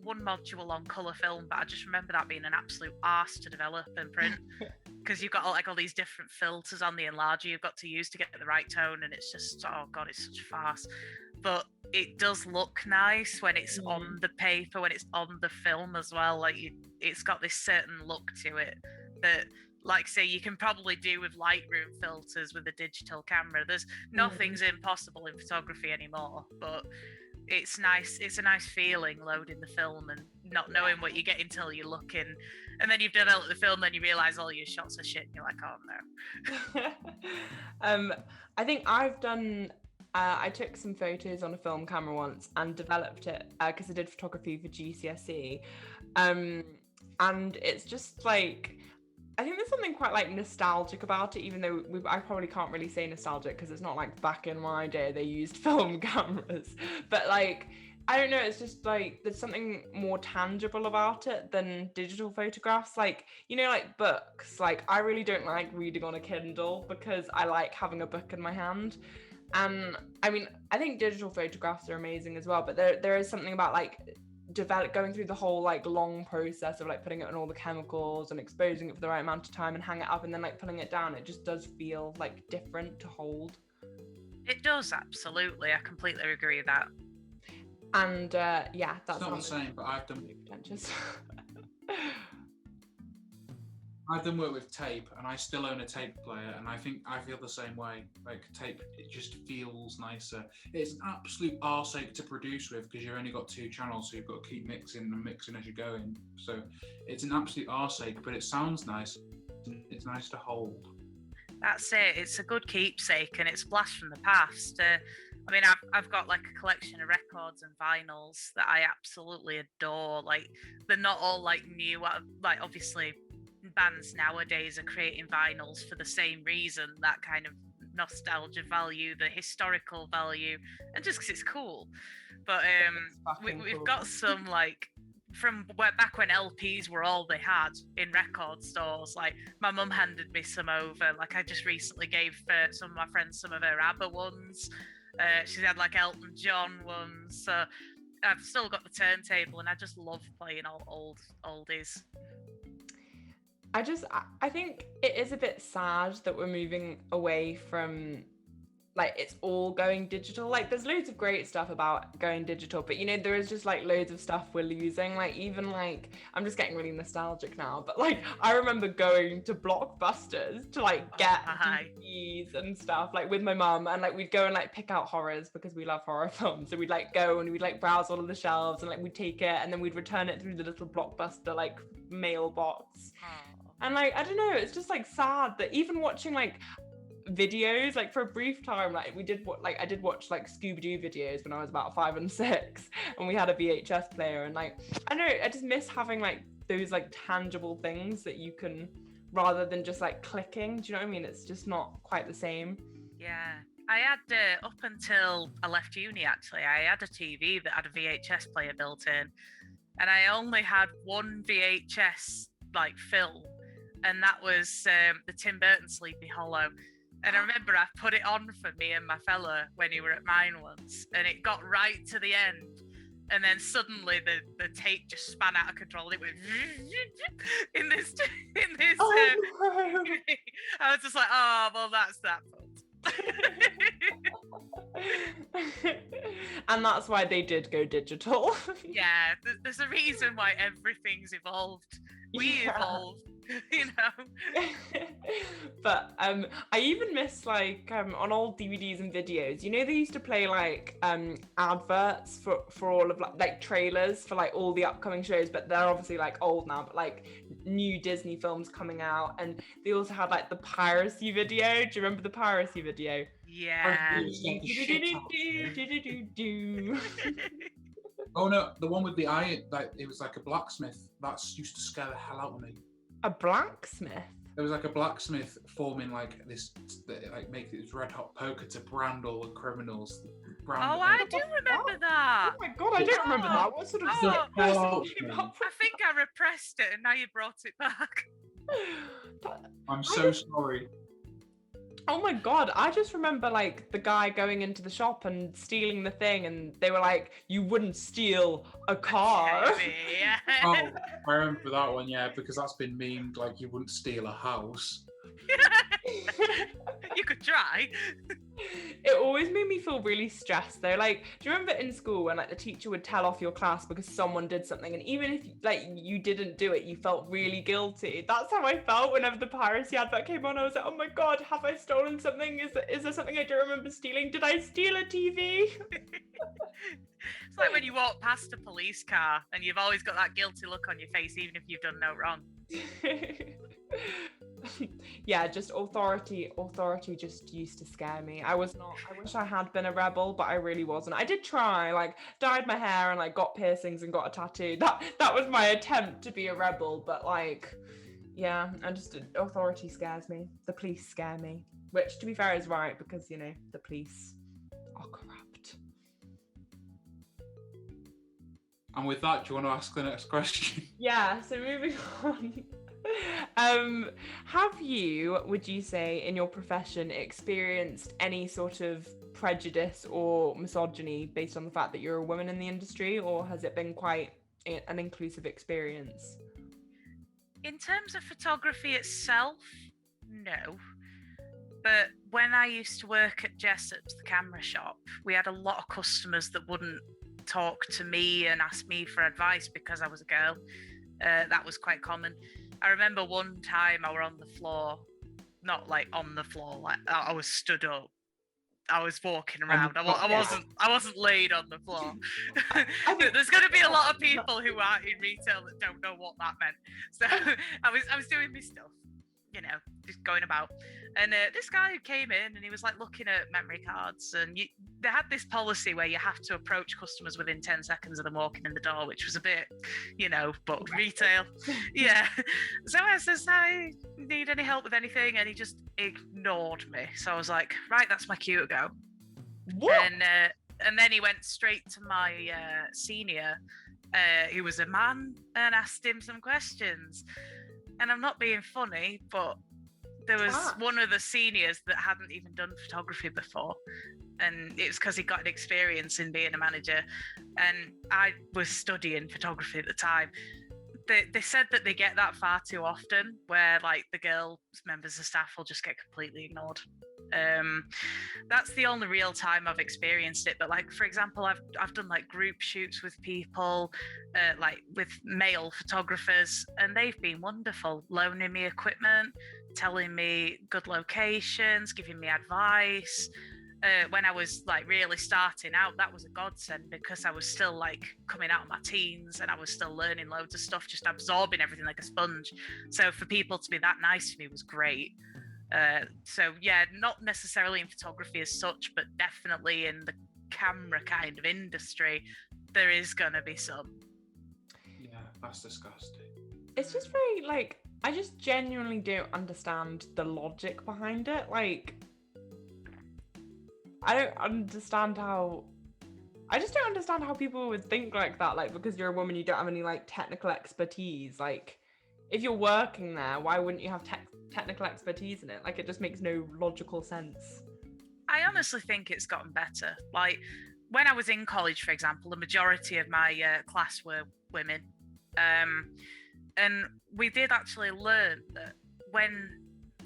one module on colour film, but I just remember that being an absolute arse to develop and print because you've got all these different filters on the enlarger you've got to use to get the right tone, and it's just, oh god, it's such a farce. But it does look nice when it's on the paper, when it's on the film as well. Like it's got this certain look to it that, like say, you can probably do with Lightroom filters with a digital camera. There's nothing's impossible in photography anymore, but it's nice. It's a nice feeling loading the film and not knowing what you get until you're looking, and then you've developed the film, then you realize all your shots are shit and you're like, oh no. I think I've done I took some photos on a film camera once and developed it because I did photography for GCSE, and it's just like, I think there's something quite like nostalgic about it, even though I probably can't really say nostalgic because it's not like back in my day they used film cameras, but like, I don't know, it's just like there's something more tangible about it than digital photographs. Like, you know, like books, like I really don't like reading on a Kindle because I like having a book in my hand. And I mean, I think digital photographs are amazing as well, but there is something about like going through the whole like long process of like putting it on all the chemicals and exposing it for the right amount of time and hang it up and then like pulling it down. It just does feel like different to hold. It does, absolutely. I completely agree with that. And yeah, that's not the same, but I've done pretentious. I've done work with tape, and I still own a tape player, and I think I feel the same way. Like tape, it just feels nicer. It's an absolute arseache to produce with because you've only got 2 channels, so you've got to keep mixing and mixing as you're going. So it's an absolute arseache, but it sounds nice. It's nice to hold. That's it. It's a good keepsake, and it's a blast from the past. I mean, I've got like a collection of records and vinyls that I absolutely adore. Like they're not all like new. Like obviously, bands nowadays are creating vinyls for the same reason, that kind of nostalgia value, the historical value, and just because it's cool. But we've got some like from back when LPs were all they had in record stores. Like my mum handed me some over. Like I just recently gave some of my friends some of her ABBA ones. She's had like Elton John ones. So I've still got the turntable, and I just love playing old oldies. I think it is a bit sad that we're moving away from like it's all going digital. Like there's loads of great stuff about going digital, but you know, there is just like loads of stuff we're losing. Like even like, I'm just getting really nostalgic now, but like I remember going to Blockbusters to like get DVDs and stuff like with my mum, and like we'd go and like pick out horrors because we love horror films. So we'd like go and we'd like browse all of the shelves and like we'd take it and then we'd return it through the little Blockbuster like mailbox. And like, I don't know, it's just like sad that even watching like videos, like for a brief time, like I did watch like Scooby-Doo videos when I was about 5 and 6, and we had a VHS player, and like, I don't know, I just miss having like those like tangible things that you can, rather than just like clicking, do you know what I mean? It's just not quite the same. Yeah. I had, up until I left uni actually, I had a TV that had a VHS player built in, and I only had one VHS like film, and that was the Tim Burton Sleepy Hollow. And I remember I put it on for me and my fella when he were at mine once, and it got right to the end, and then suddenly the tape just span out of control. It went in this. Oh, no. I was just like, oh well, that's that. And that's why they did go digital. Yeah, there's a reason why everything's evolved. We evolved, you know. But I even miss like on old DVDs and videos, you know, they used to play like adverts for all of like trailers for like all the upcoming shows, but they're obviously like old now, but like new Disney films coming out. And they also had like the piracy video. Do you remember the piracy video? Yeah. Oh no, the one with the eye, like it was like a blacksmith. That used to scare the hell out of me. A blacksmith? There was like a blacksmith forming like this, like making this red hot poker to brand all the criminals. brand. Oh, I do remember that. Oh my god, I don't remember that. What sort of Oh. person came up I think I repressed it and now you brought it back. I'm so sorry. Oh my god, I just remember like the guy going into the shop and stealing the thing, and they were like, you wouldn't steal a car. Oh, I remember that one, yeah, because that's been memed like you wouldn't steal a house. You could try. It always made me feel really stressed though. Like, do you remember in school when like the teacher would tell off your class because someone did something, and even if like you didn't do it, you felt really guilty? That's how I felt whenever the piracy advert came on. I was like, oh my god, have I stolen something? Is there something I don't remember stealing? Did I steal a TV? It's like when you walk past a police car and you've always got that guilty look on your face, even if you've done no wrong. Yeah, just authority just used to scare me. I wish I had been a rebel, but I really wasn't. I did try, like dyed my hair and like got piercings and got a tattoo. That was my attempt to be a rebel, but like, yeah, authority scares me. The police scare me, which to be fair is right, because you know the police are corrupt. And with that, do you want to ask the next question? Yeah, so moving on. Have you, would you say, in your profession experienced any sort of prejudice or misogyny based on the fact that you're a woman in the industry, or has it been quite an inclusive experience? In terms of photography itself, no. But when I used to work at Jessop's, the camera shop, we had a lot of customers that wouldn't talk to me and ask me for advice because I was a girl. That was quite common. I remember one time I were on the floor, not like on the floor, like I was stood up. I was walking around. I wasn't laid on the floor. There's going to be a lot of people who are in retail that don't know what that meant. So I was doing my stuff, you know, just going about. And this guy who came in and he was like looking at memory cards, and they had this policy where you have to approach customers within 10 seconds of them walking in the door, which was a bit, you know, but retail. Yeah. So I says, "I need any help with anything?" And he just ignored me. So I was like, right, that's my cue to go. What? And then he went straight to my senior, who was a man, and asked him some questions. And I'm not being funny, but there was one of the seniors that hadn't even done photography before, and it was because he got an experience in being a manager, and I was studying photography at the time. They said that they get that far too often, where like the girl members of staff will just get completely ignored. That's the only real time I've experienced it. But like, for example, I've done like group shoots with people, like with male photographers, and they've been wonderful, loaning me equipment, telling me good locations, giving me advice. When I was like really starting out, that was a godsend, because I was still like coming out of my teens and I was still learning loads of stuff, just absorbing everything like a sponge. So for people to be that nice to me was great. So yeah, not necessarily in photography as such, but definitely in the camera kind of industry, there is gonna be some. Yeah, that's disgusting. It's just very like, I just genuinely don't understand the logic behind it. Like, I just don't understand how people would think like that. Like, because you're a woman, you don't have any like technical expertise. Like, if you're working there, why wouldn't you have technical expertise in it? Like, it just makes no logical sense. I honestly think it's gotten better. Like, when I was in college, for example, the majority of my class were women. And we did actually learn that when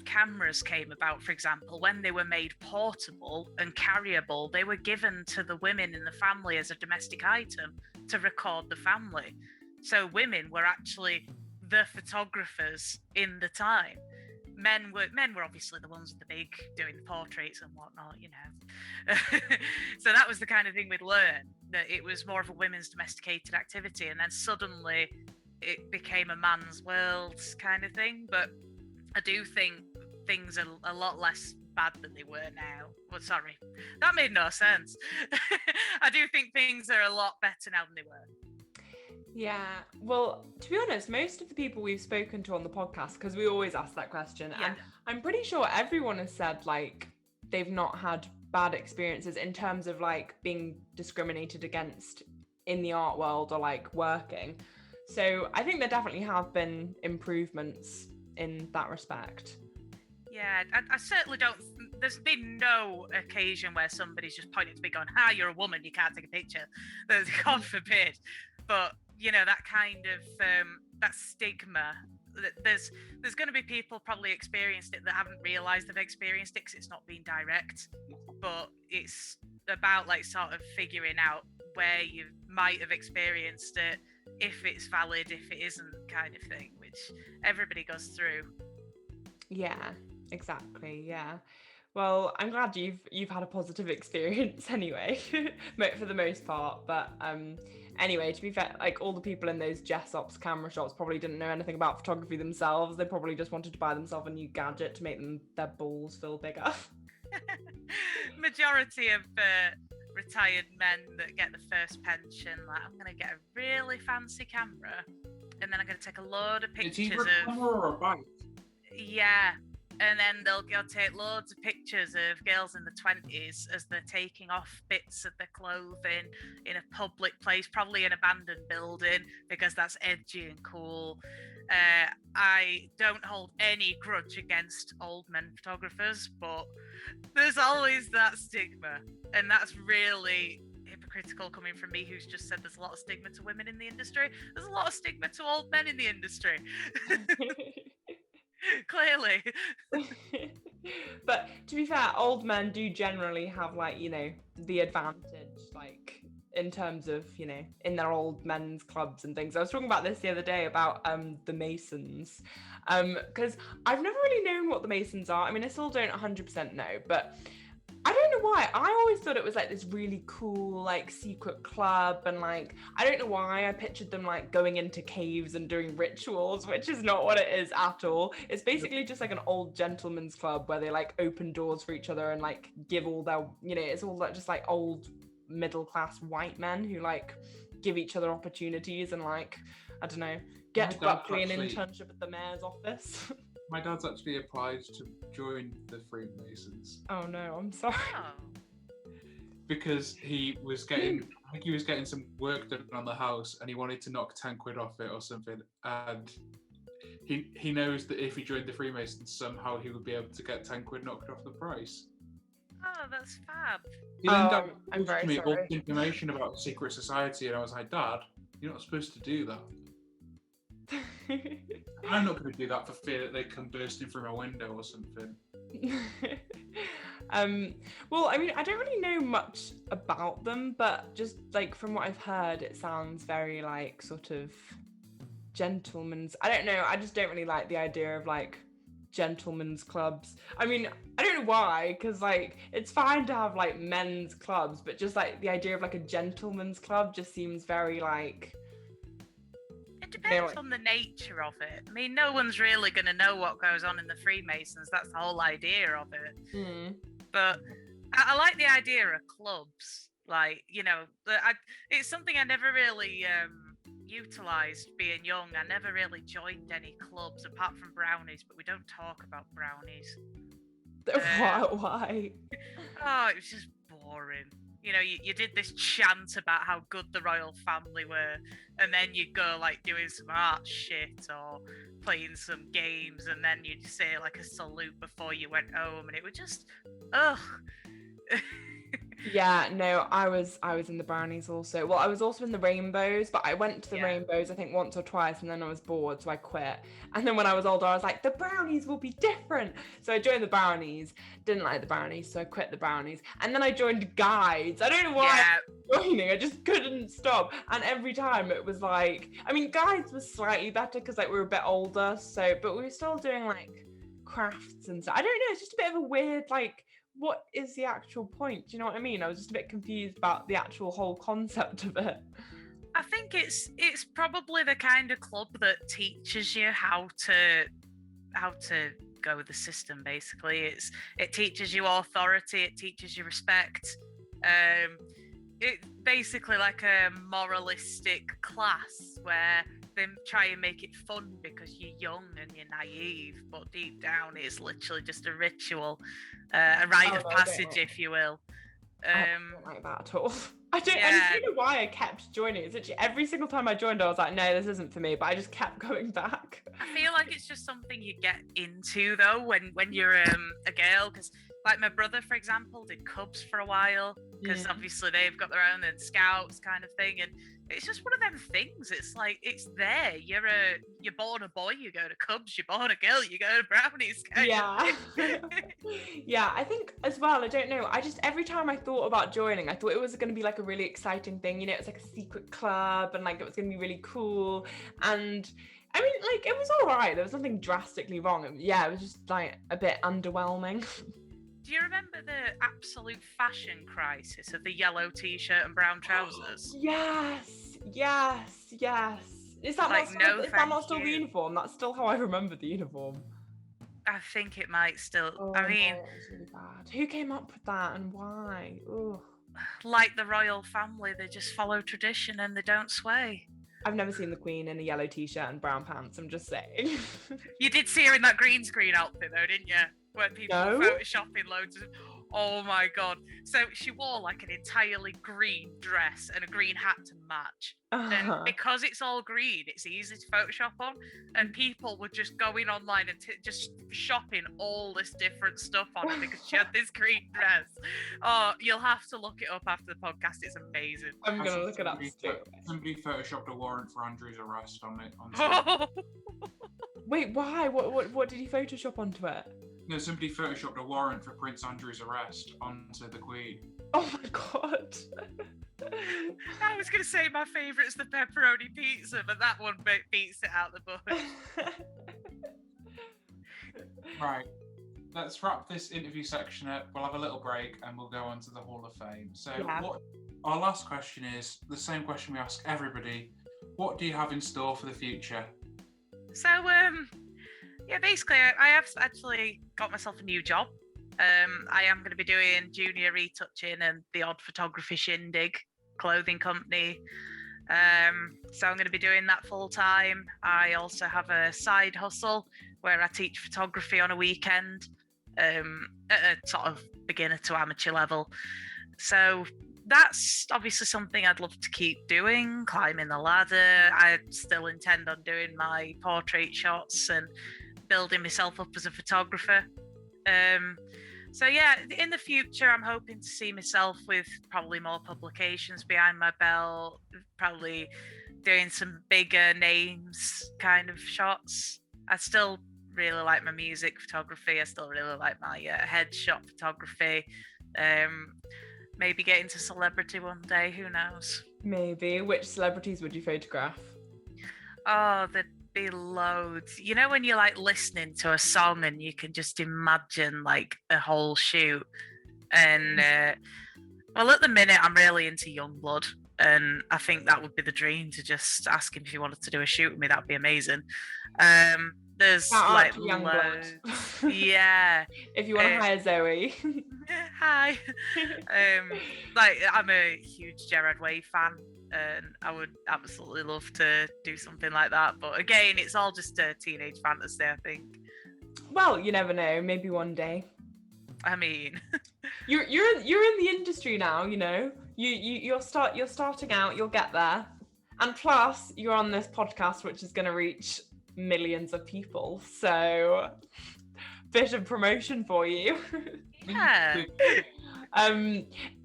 cameras came about, for example, when they were made portable and carryable, they were given to the women in the family as a domestic item to record the family. So women were actually the photographers in the time. Men were obviously the ones with the big doing the portraits and whatnot, you know. So that was the kind of thing we'd learn, that it was more of a women's domesticated activity, and then suddenly it became a man's world kind of thing. But I do think things are a lot less bad than they were now. Well, sorry, that made no sense. I do think things are a lot better now than they were. Yeah, well, to be honest, most of the people we've spoken to on the podcast, because we always ask that question, and I'm pretty sure everyone has said like they've not had bad experiences in terms of like being discriminated against in the art world or like working. So I think there definitely have been improvements in that respect. Yeah, I certainly don't. There's been no occasion where somebody's just pointed to me going, "Hi, you're a woman, you can't take a picture." God forbid. But you know, that kind of that stigma. There's going to be people probably experienced it that haven't realised they've experienced it because it's not been direct. But it's about like sort of figuring out where you might have experienced it, if it's valid, if it isn't, kind of thing, which everybody goes through. Yeah, exactly. Yeah. Well, I'm glad you've had a positive experience anyway, for the most part. But anyway, to be fair, like all the people in those Jessop's camera shops probably didn't know anything about photography themselves. They probably just wanted to buy themselves a new gadget to make their balls feel bigger. Majority of retired men that get the first pension, like, I'm going to get a really fancy camera, and then I'm going to take a load of pictures It's either a camera or a bike. Yeah. And then they'll go take loads of pictures of girls in the 20s as they're taking off bits of their clothing in a public place, probably an abandoned building, because that's edgy and cool. I don't hold any grudge against old men photographers, but there's always that stigma. And that's really hypocritical coming from me, who's just said there's a lot of stigma to women in the industry. There's a lot of stigma to old men in the industry. Clearly. But to be fair, old men do generally have like, you know, the advantage, like in terms of, you know, in their old men's clubs and things. I was talking about this the other day about the Masons, because I've never really known what the Masons are. I mean, I still don't 100% know, but I don't know why. I always thought it was like this really cool, like secret club, and like I don't know why I pictured them like going into caves and doing rituals, which is not what it is at all. It's basically just like an old gentleman's club where they like open doors for each other and like give all their, you know, it's all like just like old middle class white men who like give each other opportunities and like, I don't know, get Buckley an internship at the mayor's office. My dad's actually applied to join the Freemasons. Oh no, I'm sorry. Because he was getting, I think he was getting some work done on the house and he wanted to knock 10 quid off it or something. And he knows that if he joined the Freemasons, somehow he would be able to get 10 quid knocked off the price. Oh, that's fab. He then I'm very me all sorry. the information about secret society, and I was like, Dad, you're not supposed to do that. I'm not going to do that for fear that they come bursting through my window or something. Well, I mean, I don't really know much about them, but just like from what I've heard, it sounds very like sort of gentleman's. I don't know. I just don't really like the idea of like gentlemen's clubs. I mean, I don't know why, because like it's fine to have like men's clubs, but just like the idea of like a gentleman's club just seems very like. It depends on the nature of it. I mean, no one's really going to know what goes on in the Freemasons. That's the whole idea of it. Mm. But I like the idea of clubs. Like, you know, it's something I never really utilised being young. I never really joined any clubs apart from brownies, but we don't talk about brownies. Why? Oh, it was just boring. You know, you did this chant about how good the royal family were, and then you'd go like doing some art shit or playing some games, and then you'd say like a salute before you went home, and it would just, ugh. Yeah, no, I was in the brownies also. Well, I was also in the rainbows, but I went to the rainbows I think once or twice, and then I was bored, so I quit. And then when I was older, I was like, the brownies will be different. So I joined the brownies, didn't like the brownies, so I quit the brownies. And then I joined guides. I don't know why I was joining, I just couldn't stop. And every time it was like, I mean, guides was slightly better because like we were a bit older, so, but we were still doing like crafts and stuff. I don't know, it's just a bit of a weird, like, what is the actual point? Do you know what I mean? I was just a bit confused about the actual whole concept of it. I think it's probably the kind of club that teaches you how to go with the system. Basically, it teaches you authority, it teaches you respect. It's basically like a moralistic class where they try and make it fun because you're young and you're naive, but deep down it's literally just a ritual, a rite of passage, if you will. I don't like that at all. I don't know why I kept joining. It's literally every single time I joined, I was like, no, this isn't for me. But I just kept going back. I feel like it's just something you get into though when you're a girl, because like my brother, for example, did Cubs for a while, because obviously they've got their own and Scouts kind of thing, and it's just one of them things. It's like it's there. You're born a boy, you go to Cubs. You're born a girl, you go to Brownies. Yeah. Yeah, I think as well, I don't know, I just, every time I thought about joining, I thought it was going to be like a really exciting thing, you know, it was like a secret club and like it was going to be really cool. And I mean, like, it was all right, there was nothing drastically wrong. It was just like a bit underwhelming. Do you remember the absolute fashion crisis of the yellow t-shirt and brown trousers? Yes. Is that Like, not still the uniform? That's still how I remember the uniform. I think it might still. Oh, I mean, no, it was really bad. Who came up with that and why? Ugh. Like the royal family, they just follow tradition and they don't sway. I've never seen the Queen in a yellow t-shirt and brown pants, I'm just saying. You did see her in that green screen outfit though, didn't you? When people were photoshopping loads of... Oh my god. So she wore like an entirely green dress and a green hat to match. And because it's all green, it's easy to Photoshop on. And people were just going online and just shopping all this different stuff on her because she had this green dress. Oh, you'll have to look it up after the podcast. It's amazing. I'm going to look it up. Somebody photoshopped a warrant for Andrew's arrest on it. Wait, why? What did he Photoshop onto it? No, somebody photoshopped a warrant for Prince Andrew's arrest onto the Queen. Oh my god. I was going to say my favourite's the pepperoni pizza, but that one beats it out the bush. Right. Let's wrap this interview section up. We'll have a little break and we'll go on to the Hall of Fame. So our last question is the same question we ask everybody. What do you have in store for the future? So, basically, I have actually got myself a new job. I am going to be doing junior retouching and the odd photography shindig clothing company. So I'm going to be doing that full time. I also have a side hustle where I teach photography on a weekend at a sort of beginner to amateur level. So that's obviously something I'd love to keep doing, climbing the ladder. I still intend on doing my portrait shots and building myself up as a photographer. So yeah, in the future, I'm hoping to see myself with probably more publications behind my belt, probably doing some bigger names kind of shots. I still really like my music photography. I still really like my headshot photography. Maybe get into celebrity one day, who knows? Maybe. Which celebrities would you photograph? Oh, there'd be loads. You know when you're like listening to a song and you can just imagine like a whole shoot? And well, at the minute I'm really into Youngblood, and I think that would be the dream to just ask him if he wanted to do a shoot with me. That'd be amazing. There's like loads. Yeah. If you want to hire Zoe. Hi. Like I'm a huge Gerard Way fan, and I would absolutely love to do something like that. But again, it's all just a teenage fantasy, I think. Well, you never know. Maybe one day. I mean, you're in the industry now. You know, you're starting out. You'll get there, and plus you're on this podcast, which is going to reach millions of people. So, bit of promotion for you. Yeah.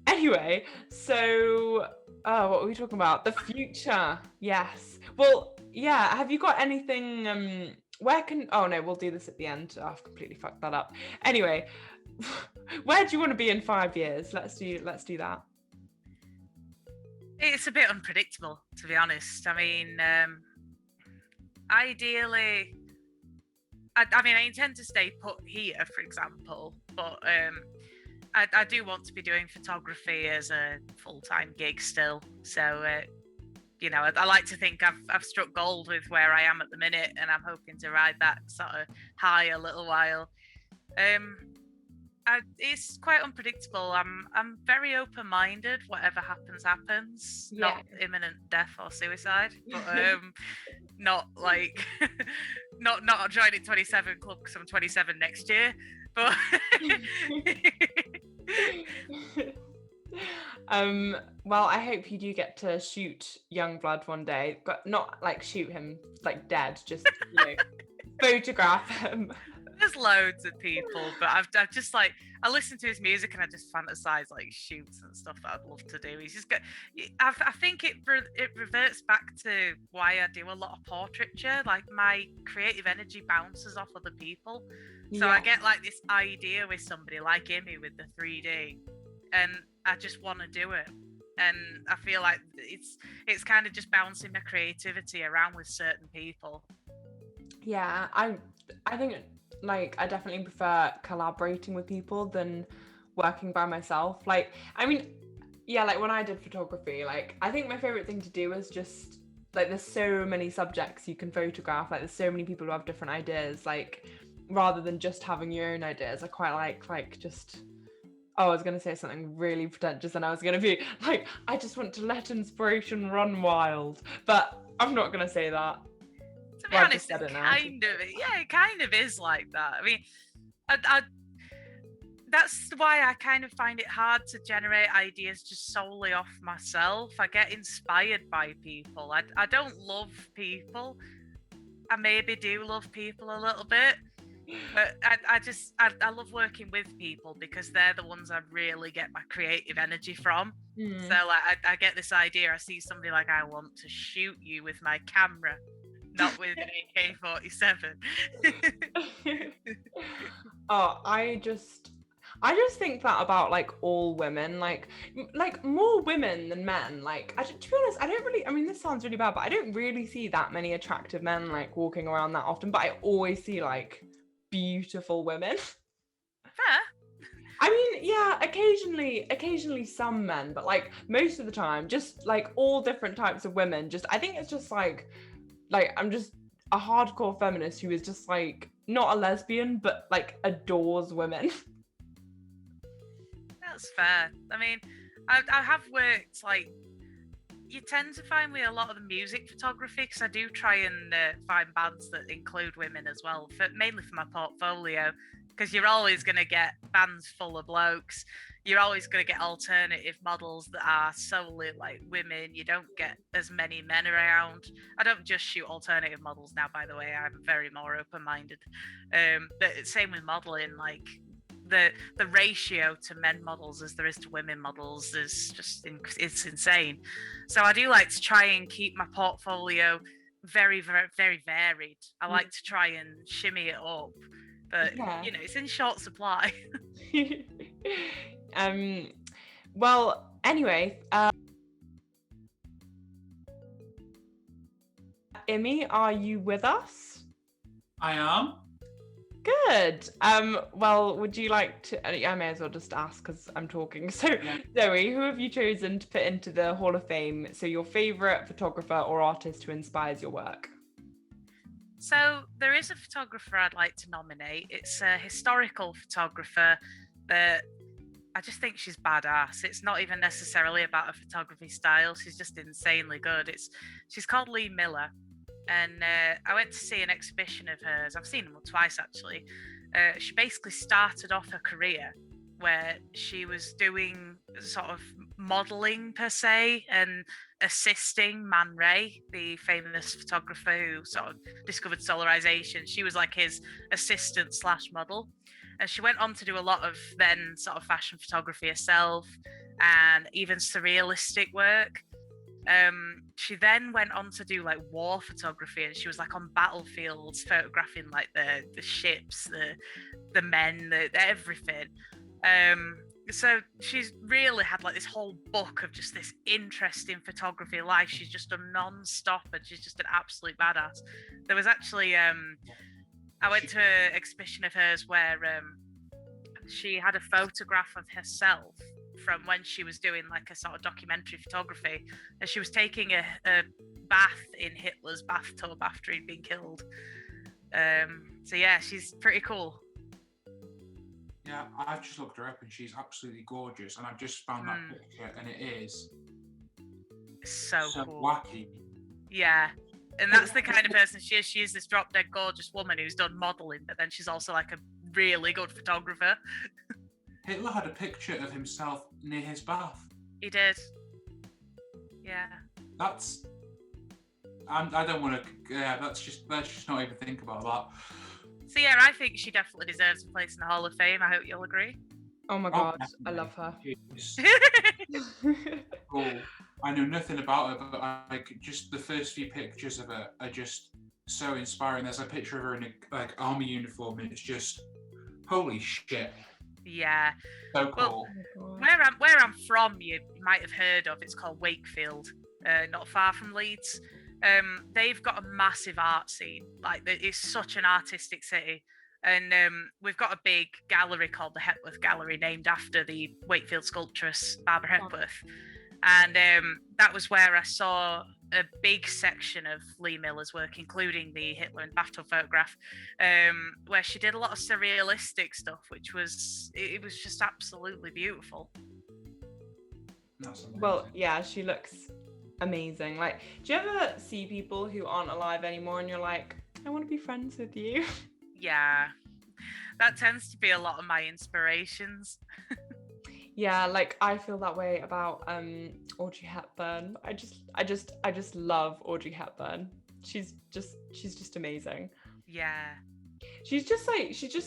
Anyway, so what were we talking about? The future. Yes. Well, yeah. Have you got anything? We'll do this at the end. I've completely fucked that up. Anyway, where do you want to be in 5 years? Let's do that. It's a bit unpredictable, to be honest. I mean, ideally, I intend to stay put here, for example, but I do want to be doing photography as a full-time gig still. So, I like to think I've struck gold with where I am at the minute, and I'm hoping to ride that sort of high a little while. It's quite unpredictable. I'm very open-minded. Whatever happens. Yeah. Not imminent death or suicide, but not like not joining 27 Club because I'm 27 next year, but well, I hope you do get to shoot Youngblood one day. Not like shoot him like dead, just photograph him. There's loads of people, but I've just like, I listen to his music and I just fantasize like shoots and stuff that I'd love to do. He's just got, I think it reverts back to why I do a lot of portraiture. Like my creative energy bounces off other people, so I get like this idea with somebody like Immi with the 3D, and I just want to do it. And I feel like it's kind of just bouncing my creativity around with certain people. Yeah, I think like I definitely prefer collaborating with people than working by myself. Like, I mean, yeah, like when I did photography, like I think my favorite thing to do is just like there's so many subjects you can photograph, like there's so many people who have different ideas, like rather than just having your own ideas. I quite like just I was going to say something really pretentious and I was going to be like, I just want to let inspiration run wild, but I'm not going to say that. To be honest, it kind of is like that. I mean, I that's why I kind of find it hard to generate ideas just solely off myself. I get inspired by people. I don't love people. I maybe do love people a little bit, but I love working with people because they're the ones I really get my creative energy from. So like I get this idea. I see somebody like, I want to shoot you with my camera. Not with an AK-47. Oh, I just think that about like all women, like more women than men. Like, to be honest, I don't really. I mean, this sounds really bad, but I don't really see that many attractive men like walking around that often. But I always see like beautiful women. Fair. I mean, yeah, occasionally some men, but like most of the time, just like all different types of women. Just I think it's just like I'm just a hardcore feminist who is just like not a lesbian but like adores women. That's fair. I mean, I have worked like, you tend to find me a lot of the music photography because I do try and find bands that include women as well, mainly for my portfolio, because you're always going to get bands full of blokes. You're always going to get alternative models that are solely like women. You don't get as many men around. I don't just shoot alternative models now, by the way. I'm very more open-minded. But same with modeling, like the ratio to men models as there is to women models is just it's insane. So I do like to try and keep my portfolio very, very, very varied. I like to try and shimmy it up, but it's in short supply. Well, anyway, Immi, are you with us? I am. Good. Well, would you like to? I may as well just ask because I'm talking. So, Zoe, who have you chosen to put into the Hall of Fame? So, your favorite photographer or artist who inspires your work? So, there is a photographer I'd like to nominate. It's a historical photographer, but I just think she's badass. It's not even necessarily about her photography style. She's just insanely good. She's called Lee Miller. And I went to see an exhibition of hers. I've seen them twice, actually. She basically started off her career where she was doing sort of modelling, per se, and assisting Man Ray, the famous photographer who sort of discovered solarization. She was like his assistant / model. And she went on to do a lot of then sort of fashion photography herself and even surrealistic work. She then went on to do like war photography, and she was like on battlefields photographing like the ships, the men, the everything. So she's really had like this whole book of just this interesting photography life. She's just done non-stop, and she's just an absolute badass. There was actually I went to an exhibition of hers where she had a photograph of herself from when she was doing like a sort of documentary photography, and she was taking a bath in Hitler's bathtub after he'd been killed. So yeah, she's pretty cool. Yeah, I've just looked her up and she's absolutely gorgeous, and I've just found that picture and it is so cool. wacky. Yeah, And that's the kind of person she is. She is this drop dead gorgeous woman who's done modelling, but then she's also like a really good photographer. Hitler had a picture of himself near his bath. He did. Yeah. That's. I don't want to. Yeah, let's just not even think about that. So yeah, I think she definitely deserves a place in the Hall of Fame. I hope you'll agree. Oh my god, I love her. Cool. I know nothing about her, but like just the first few pictures of her are just so inspiring. There's a picture of her in a like army uniform, and it's just holy shit. Yeah. So cool. Well, where I'm from, you might have heard of. It's called Wakefield, not far from Leeds. They've got a massive art scene. Like it's such an artistic city, and we've got a big gallery called the Hepworth Gallery, named after the Wakefield sculptress Barbara Hepworth. And that was where I saw a big section of Lee Miller's work, including the Hitler in bathtub photograph, where she did a lot of surrealistic stuff, which was just absolutely beautiful. Well, yeah, she looks amazing. Like, do you ever see people who aren't alive anymore and you're like, I want to be friends with you? Yeah, that tends to be a lot of my inspirations. Yeah, like I feel that way about Audrey Hepburn. I just love Audrey Hepburn. She's just amazing. Yeah. She's just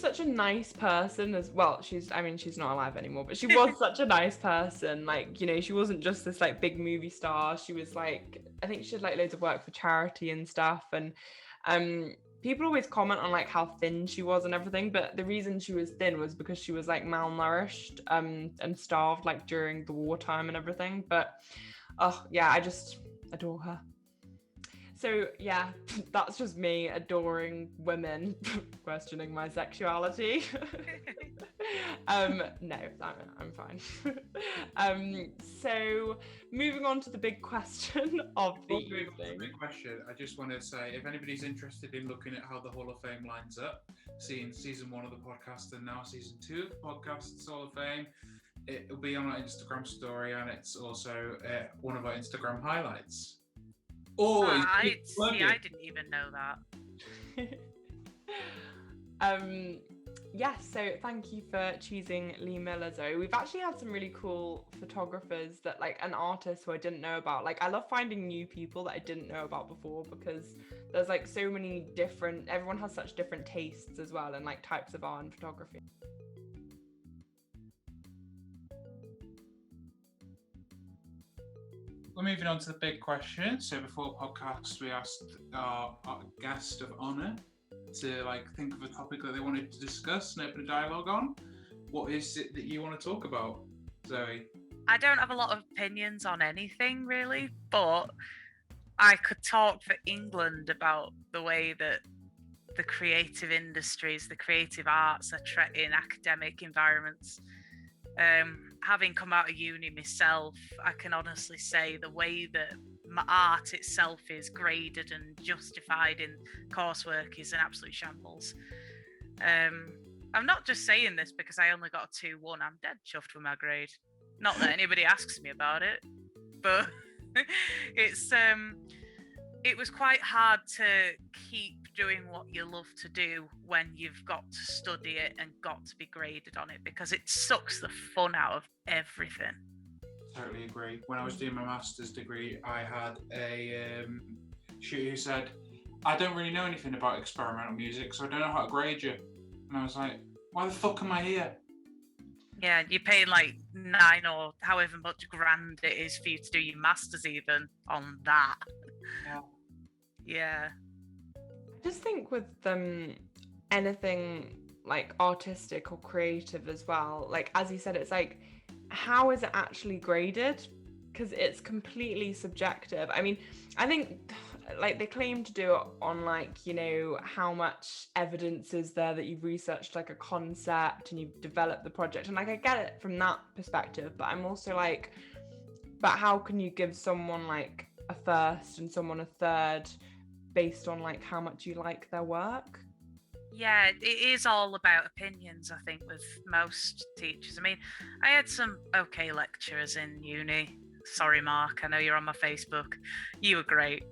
such a nice person as well. She's not alive anymore, but she was such a nice person. Like, you know, she wasn't just this like big movie star. She was like, I think she did like loads of work for charity and stuff. And people always comment on like how thin she was and everything, but the reason she was thin was because she was like malnourished and starved like during the wartime and everything. But oh yeah, I just adore her. So yeah, that's just me adoring women, questioning my sexuality. No, I'm fine. So moving on to the big question of the evening. Big question. I just want to say, if anybody's interested in looking at how the Hall of Fame lines up, seeing season 1 of the podcast and now season 2 of the podcast, Hall of Fame, it'll be on our Instagram story, and it's also one of our Instagram highlights. Always. I didn't even know that. Yes, so thank you for choosing Lee Miller, Zoe. We've actually had some really cool photographers that like, and artists who I didn't know about. Like, I love finding new people that I didn't know about before, because there's like so many different, everyone has such different tastes as well, and like types of art and photography. We're moving on to the big question. So before podcast, we asked our guest of honour to like think of a topic that they wanted to discuss and open a dialogue on. What is it that you want to talk about, Zoe? I don't have a lot of opinions on anything really, but I could talk for England about the way that the creative industries, the creative arts are in academic environments. Having come out of uni myself, I can honestly say the way that my art itself is graded and justified in coursework is an absolute shambles. I'm not just saying this because I only got a 2-1. I'm dead chuffed with my grade. Not that anybody asks me about it, but it was quite hard to keep doing what you love to do when you've got to study it and got to be graded on it, because it sucks the fun out of everything. Totally agree. When I was doing my master's degree, I had a tutor who said, I don't really know anything about experimental music, so I don't know how to grade you. And I was like, why the fuck am I here? Yeah, you're paying like 9 or however much grand it is for you to do your master's even on that. Yeah. I just think with anything like artistic or creative as well, like as you said, it's like, how is it actually graded? Because it's completely subjective. I mean, I think like they claim to do it on like, you know, how much evidence is there that you've researched like a concept and you've developed the project, and like I get it from that perspective, but I'm also like, but how can you give someone like a first and someone a third based on like how much you like their work? Yeah, it is all about opinions, I think, with most teachers. I mean, I had some okay lecturers in uni. Sorry, Mark, I know you're on my Facebook. You were great.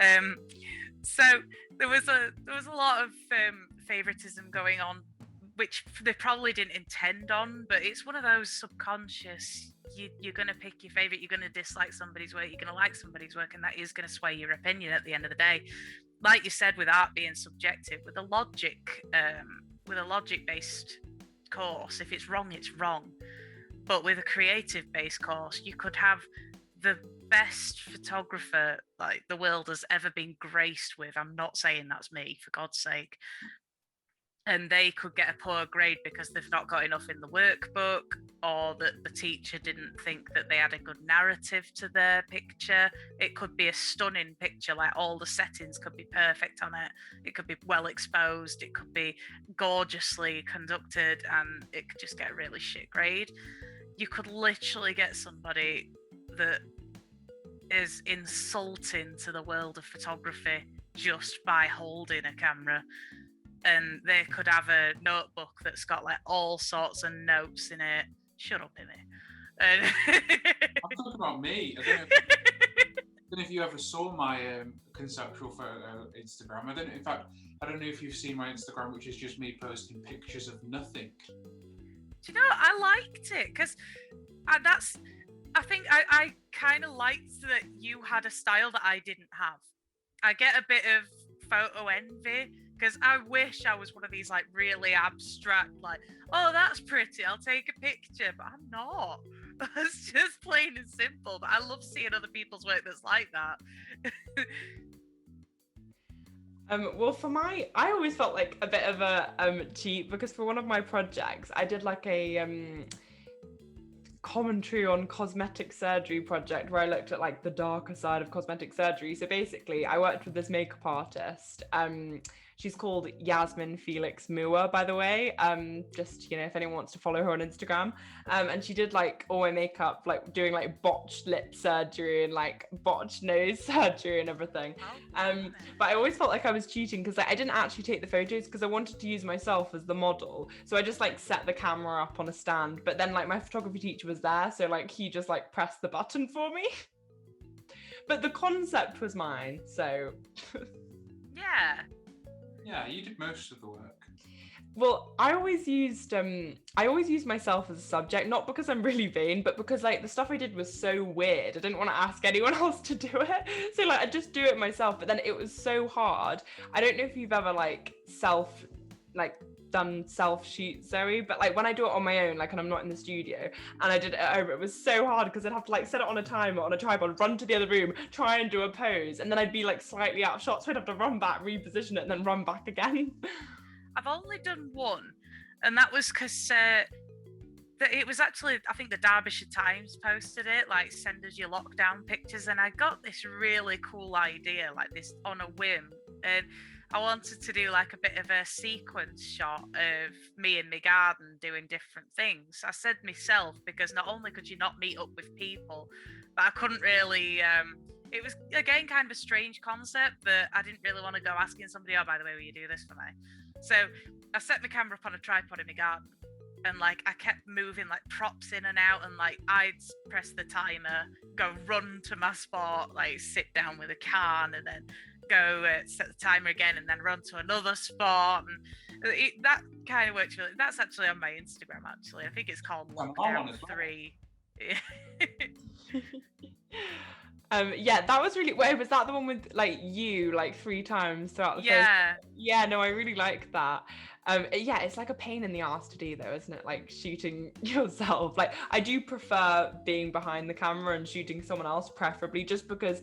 So there was a lot of favoritism going on, which they probably didn't intend on, but it's one of those subconscious. You're going to pick your favorite. You're going to dislike somebody's work. You're going to like somebody's work, and that is going to sway your opinion at the end of the day. Like you said, with art being subjective, with a logic-based course, if it's wrong, it's wrong. But with a creative-based course, you could have the best photographer like the world has ever been graced with. I'm not saying that's me, for God's sake. And they could get a poor grade because they've not got enough in the workbook, or that the teacher didn't think that they had a good narrative to their picture. It could be a stunning picture, like all the settings could be perfect on it. It could be well exposed. It could be gorgeously conducted, and it could just get a really shit grade. You could literally get somebody that is insulting to the world of photography just by holding a camera. And they could have a notebook that's got like all sorts of notes in it. Shut up, Immi. I'm talking about me. I don't know if you ever saw my conceptual photo Instagram. I don't know if you've seen my Instagram, which is just me posting pictures of nothing. Do you know, I liked it because I think I kind of liked that you had a style that I didn't have. I get a bit of photo envy, because I wish I was one of these like really abstract, like, oh, that's pretty, I'll take a picture, but I'm not. It's just plain and simple. But I love seeing other people's work that's like that. Well, I always felt like a bit of a cheat, because for one of my projects, I did like a commentary on cosmetic surgery project where I looked at like the darker side of cosmetic surgery. So basically, I worked with this makeup artist. She's called Yasmin Felix Mua, by the way. Just, if anyone wants to follow her on Instagram. And she did like all my makeup, like doing like botched lip surgery and like botched nose surgery and everything. But I always felt like I was cheating because I didn't actually take the photos because I wanted to use myself as the model. So I just like set the camera up on a stand. But then like my photography teacher was there. So like he just like pressed the button for me. But the concept was mine. So Yeah, you did most of the work. Well, I always used myself as a subject, not because I'm really vain, but because like the stuff I did was so weird. I didn't want to ask anyone else to do it. So like I just do it myself, but then it was so hard. I don't know if you've ever done self shoot, Zoe, but like when I do it on my own, like, and I'm not in the studio, and I did it at home, it was so hard because I'd have to like set it on a timer on a tripod, run to the other room, try and do a pose, and then I'd be like slightly out of shot, so I'd have to run back, reposition it, and then run back again. I've only done one, and that was because it was actually, I think the Derbyshire Times posted it, like, send us your lockdown pictures, and I got this really cool idea, like this on a whim, and I wanted to do like a bit of a sequence shot of me in my garden doing different things. I said myself, because not only could you not meet up with people, but I couldn't really, it was again kind of a strange concept that I didn't really want to go asking somebody, oh, by the way, will you do this for me? So I set my camera up on a tripod in my garden, and like I kept moving like props in and out, and like I'd press the timer, go run to my spot, like sit down with a can, and then go set the timer again, and then run to another spot, and that kind of works really. That's actually on my Instagram, actually. I think it's called Lockdown 3. Yeah, that was really. Wait, was that the one with like you like 3 times throughout the Yeah. first... Yeah, no, I really like that. Yeah, it's like a pain in the ass to do though, isn't it? Like shooting yourself. Like I do prefer being behind the camera and shooting someone else, preferably, just because.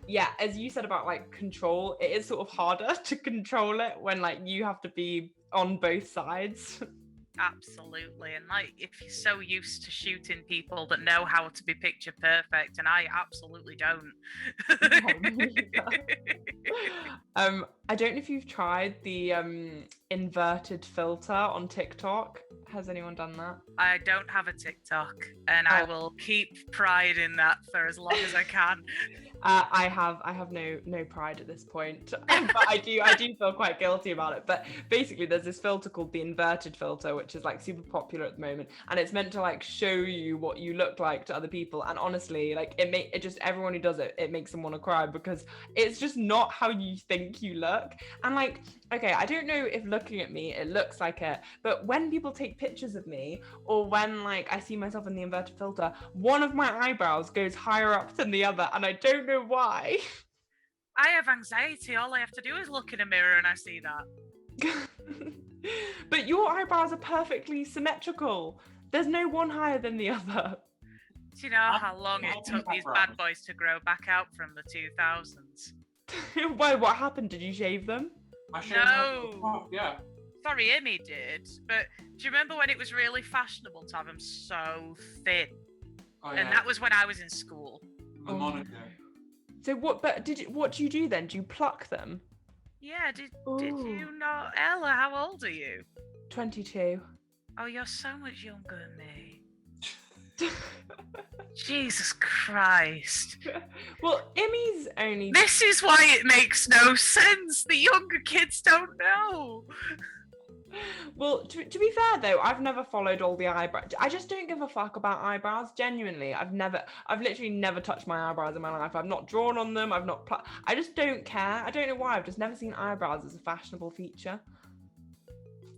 Yeah, as you said about like control, it is sort of harder to control it when like you have to be on both sides. Absolutely. And like if you're so used to shooting people that know how to be picture perfect, and I absolutely don't. I don't know if you've tried the inverted filter on TikTok. Has anyone done that? I don't have a TikTok, and I will keep pride in that for as long as I can. I have no pride at this point, but I do feel quite guilty about it. But basically, there's this filter called the inverted filter, which is like super popular at the moment, and it's meant to like show you what you look like to other people. And honestly, like it just everyone who does it, it makes them want to cry because it's just not how you think you look. And like, okay, I don't know if looking at me it looks like it, but when people take pictures of me or when like I see myself in the inverted filter, one of my eyebrows goes higher up than the other, and I don't know why. I have anxiety. All I have to do is look in a mirror and I see that. But your eyebrows are perfectly symmetrical. There's no one higher than the other. Do you know how long it took these bad boys to grow back out from the 2000s? Why? What happened? Did you shave them? I shaved them off, yeah. Sorry, Immi did. But do you remember when it was really fashionable to have them so thin? Oh, yeah. And that was when I was in school. The Monaco. So what? But what do you do then? Do you pluck them? Yeah. Did you not, Ella? How old are you? 22. Oh, you're so much younger than me. Jesus Christ. Well, Emmy's only... This is why it makes no sense. The younger kids don't know. Well, to be fair though, I've never followed all the eyebrows. I just don't give a fuck about eyebrows. Genuinely, I've literally never touched my eyebrows in my life. I've not drawn on them. I just don't care. I don't know why. I've just never seen eyebrows as a fashionable feature.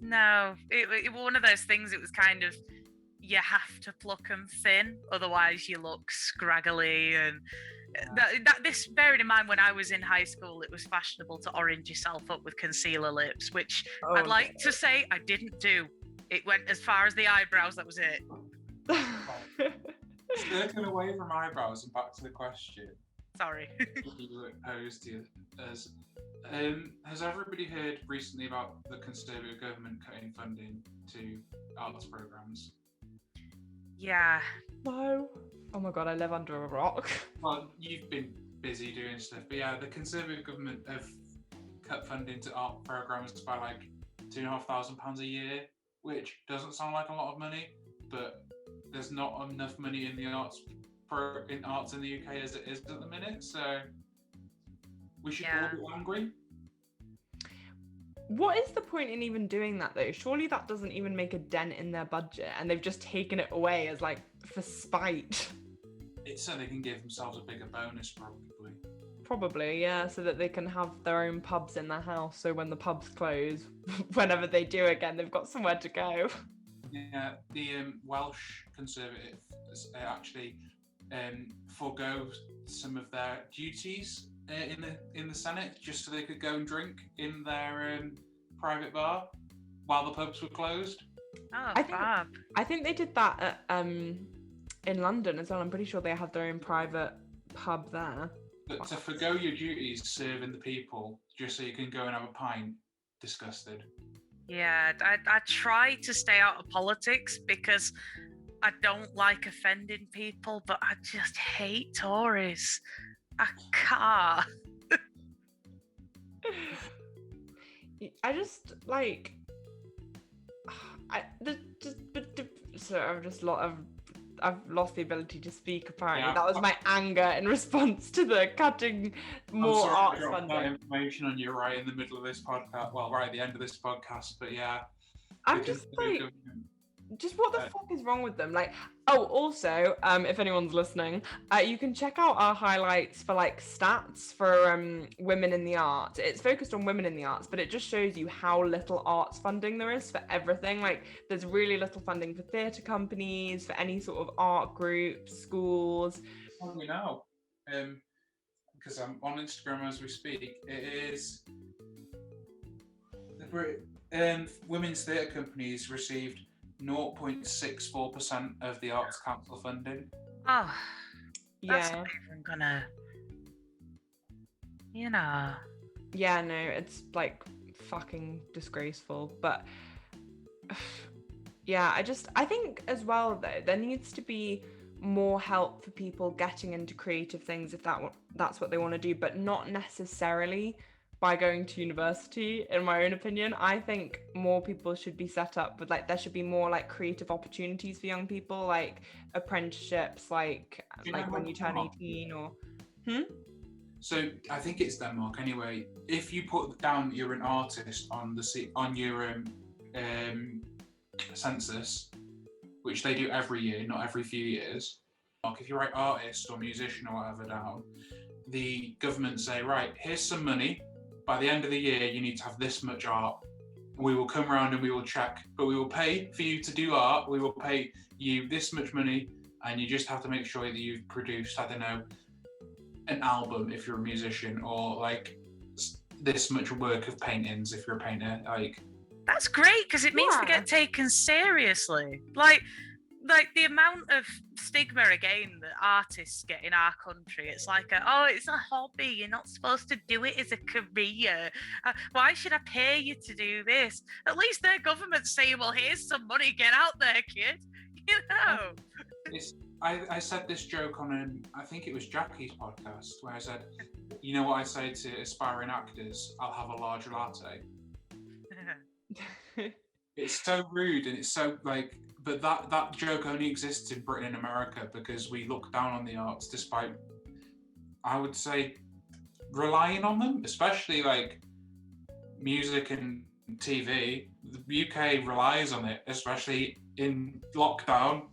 No, it was one of those things. It was kind of, you have to pluck them thin, otherwise you look scraggly. And this, bearing in mind, when I was in high school, it was fashionable to orange yourself up with concealer lips, which I'd like to say I didn't do. It went as far as the eyebrows. That was it. Circling away from eyebrows and back to the question. Sorry. You posed to us. Has everybody heard recently about the Conservative government cutting funding to arts programmes? Yeah. No. Oh my god, I live under a rock. Well, you've been busy doing stuff, but yeah, the Conservative government have cut funding to art programmes by like £2,500 a year, which doesn't sound like a lot of money, but there's not enough money in the arts in the UK as it is at the minute, so we should all be angry. What is the point in even doing that though? Surely that doesn't even make a dent in their budget, and they've just taken it away as like for spite. It's so they can give themselves a bigger bonus, probably. Probably, yeah, so that they can have their own pubs in their house. So when the pubs close, whenever they do again, they've got somewhere to go. Yeah, the Welsh Conservative actually forego some of their duties in the Senate just so they could go and drink in their private bar while the pubs were closed. Oh, I think they did that at, in London as well. I'm pretty sure they have their own private pub there. But to forgo your duties serving the people just so you can go and have a pint, disgusted. Yeah, I try to stay out of politics because I don't like offending people, but I just hate Tories. I can't. I just like I've lost the ability to speak. Apparently, that was my anger in response to the cutting more arts funding. That information on you right in the middle of this podcast. Well, right at the end of this podcast, but yeah. I'm just like, just what the fuck is wrong with them? Like, oh, also, if anyone's listening, you can check out our highlights for like stats for women in the arts. It's focused on women in the arts, but it just shows you how little arts funding there is for everything. Like, there's really little funding for theatre companies, for any sort of art groups, schools. Well, we know, because I'm on Instagram as we speak. It is women's theatre companies received 0.64% of the Arts Council funding. Oh, that's not even gonna, Yeah, no, it's like fucking disgraceful. But yeah, I think as well though, there needs to be more help for people getting into creative things if that's what they want to do, but not necessarily by going to university, in my own opinion. I think more people should be set up with like, there should be more like creative opportunities for young people, like apprenticeships, like when you turn 18 or So I think it's Denmark anyway. If you put down you're an artist on your census, which they do every year, not every few years, if you write artist or musician or whatever down, the government say, right, here's some money. By the end of the year, you need to have this much art. We will come around and we will check, but we will pay for you to do art. We will pay you this much money, and you just have to make sure that you've produced, I don't know, an album if you're a musician, or like this much work of paintings if you're a painter. Like, that's great, because it means they get taken seriously. Like the amount of stigma again that artists get in our country, it's like it's a hobby, you're not supposed to do it as a career, why should I pay you to do this? At least their government's saying, well, here's some money, get out there, kid. You know, I said this joke on I think it was Jackie's podcast, where I said, you know what I say to aspiring actors, I'll have a large latte. It's so rude, and it's so like, but that joke only exists in Britain and America because we look down on the arts, despite, I would say, relying on them, especially like music and TV. The UK relies on it, especially in lockdown.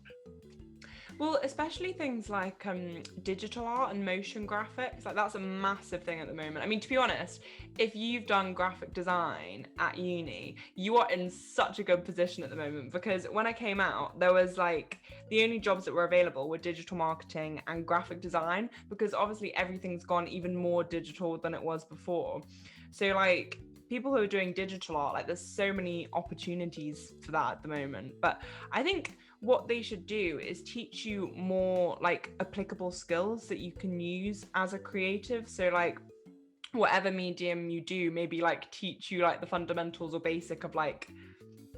Well, especially things like digital art and motion graphics, like that's a massive thing at the moment. I mean, to be honest, if you've done graphic design at uni, you are in such a good position at the moment, because when I came out, there was like, the only jobs that were available were digital marketing and graphic design, because obviously everything's gone even more digital than it was before. So like, people who are doing digital art, like there's so many opportunities for that at the moment. But I think what they should do is teach you more like applicable skills that you can use as a creative. So like whatever medium you do, maybe like teach you like the fundamentals or basic of like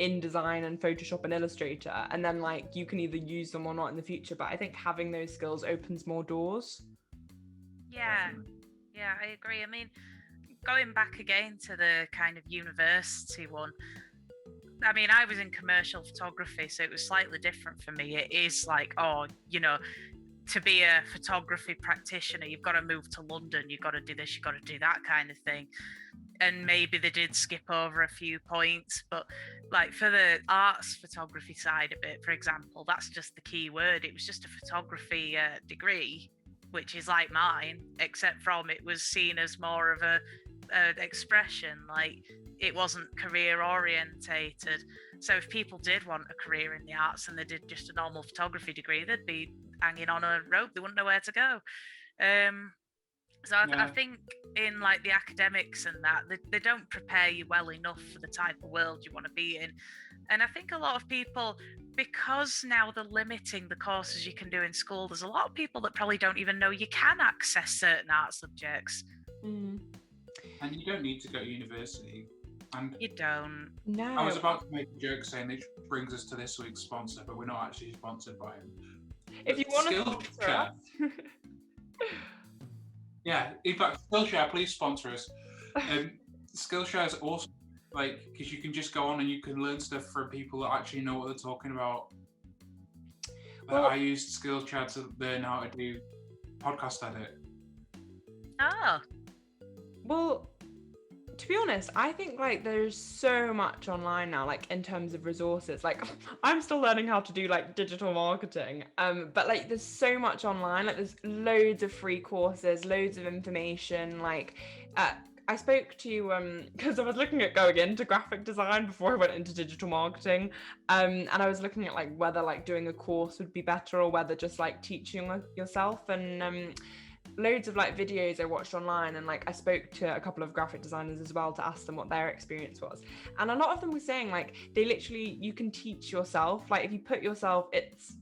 InDesign and Photoshop and Illustrator, and then like you can either use them or not in the future. But I think having those skills opens more doors. Yeah, I agree. I mean, going back again to the kind of university one, I mean, I was in commercial photography, so it was slightly different for me. It is like, to be a photography practitioner, you've got to move to London, you've got to do this, you've got to do that kind of thing. And maybe they did skip over a few points, but like for the arts photography side of it, for example, that's just the key word. It was just a photography degree, which is like mine, except from it was seen as more of an expression, like it wasn't career orientated. So if people did want a career in the arts and they did just a normal photography degree, they'd be hanging on a rope, they wouldn't know where to go. I think in like the academics and that, they don't prepare you well enough for the type of world you want to be in. And I think a lot of people, because now they're limiting the courses you can do in school, there's a lot of people that probably don't even know you can access certain art subjects. And you don't need to go to university. And you don't. No. I was about to make a joke saying this brings us to this week's sponsor, but we're not actually sponsored by him. If you want to sponsor us. Yeah, in fact, Skillshare, please sponsor us. Skillshare is awesome, like, because you can just go on and you can learn stuff from people that actually know what they're talking about. Well, I used Skillshare to learn how to do podcast edit. Oh. Well, to be honest, I think like there's so much online now, like in terms of resources. Like I'm still learning how to do like digital marketing, but like there's so much online. Like there's loads of free courses, loads of information. Like I spoke to because I was looking at going into graphic design before I went into digital marketing, and I was looking at like whether like doing a course would be better or whether just like teaching yourself. And loads of like videos I watched online, and like I spoke to a couple of graphic designers as well to ask them what their experience was, and a lot of them were saying like they literally, you can teach yourself. Like if you put yourself,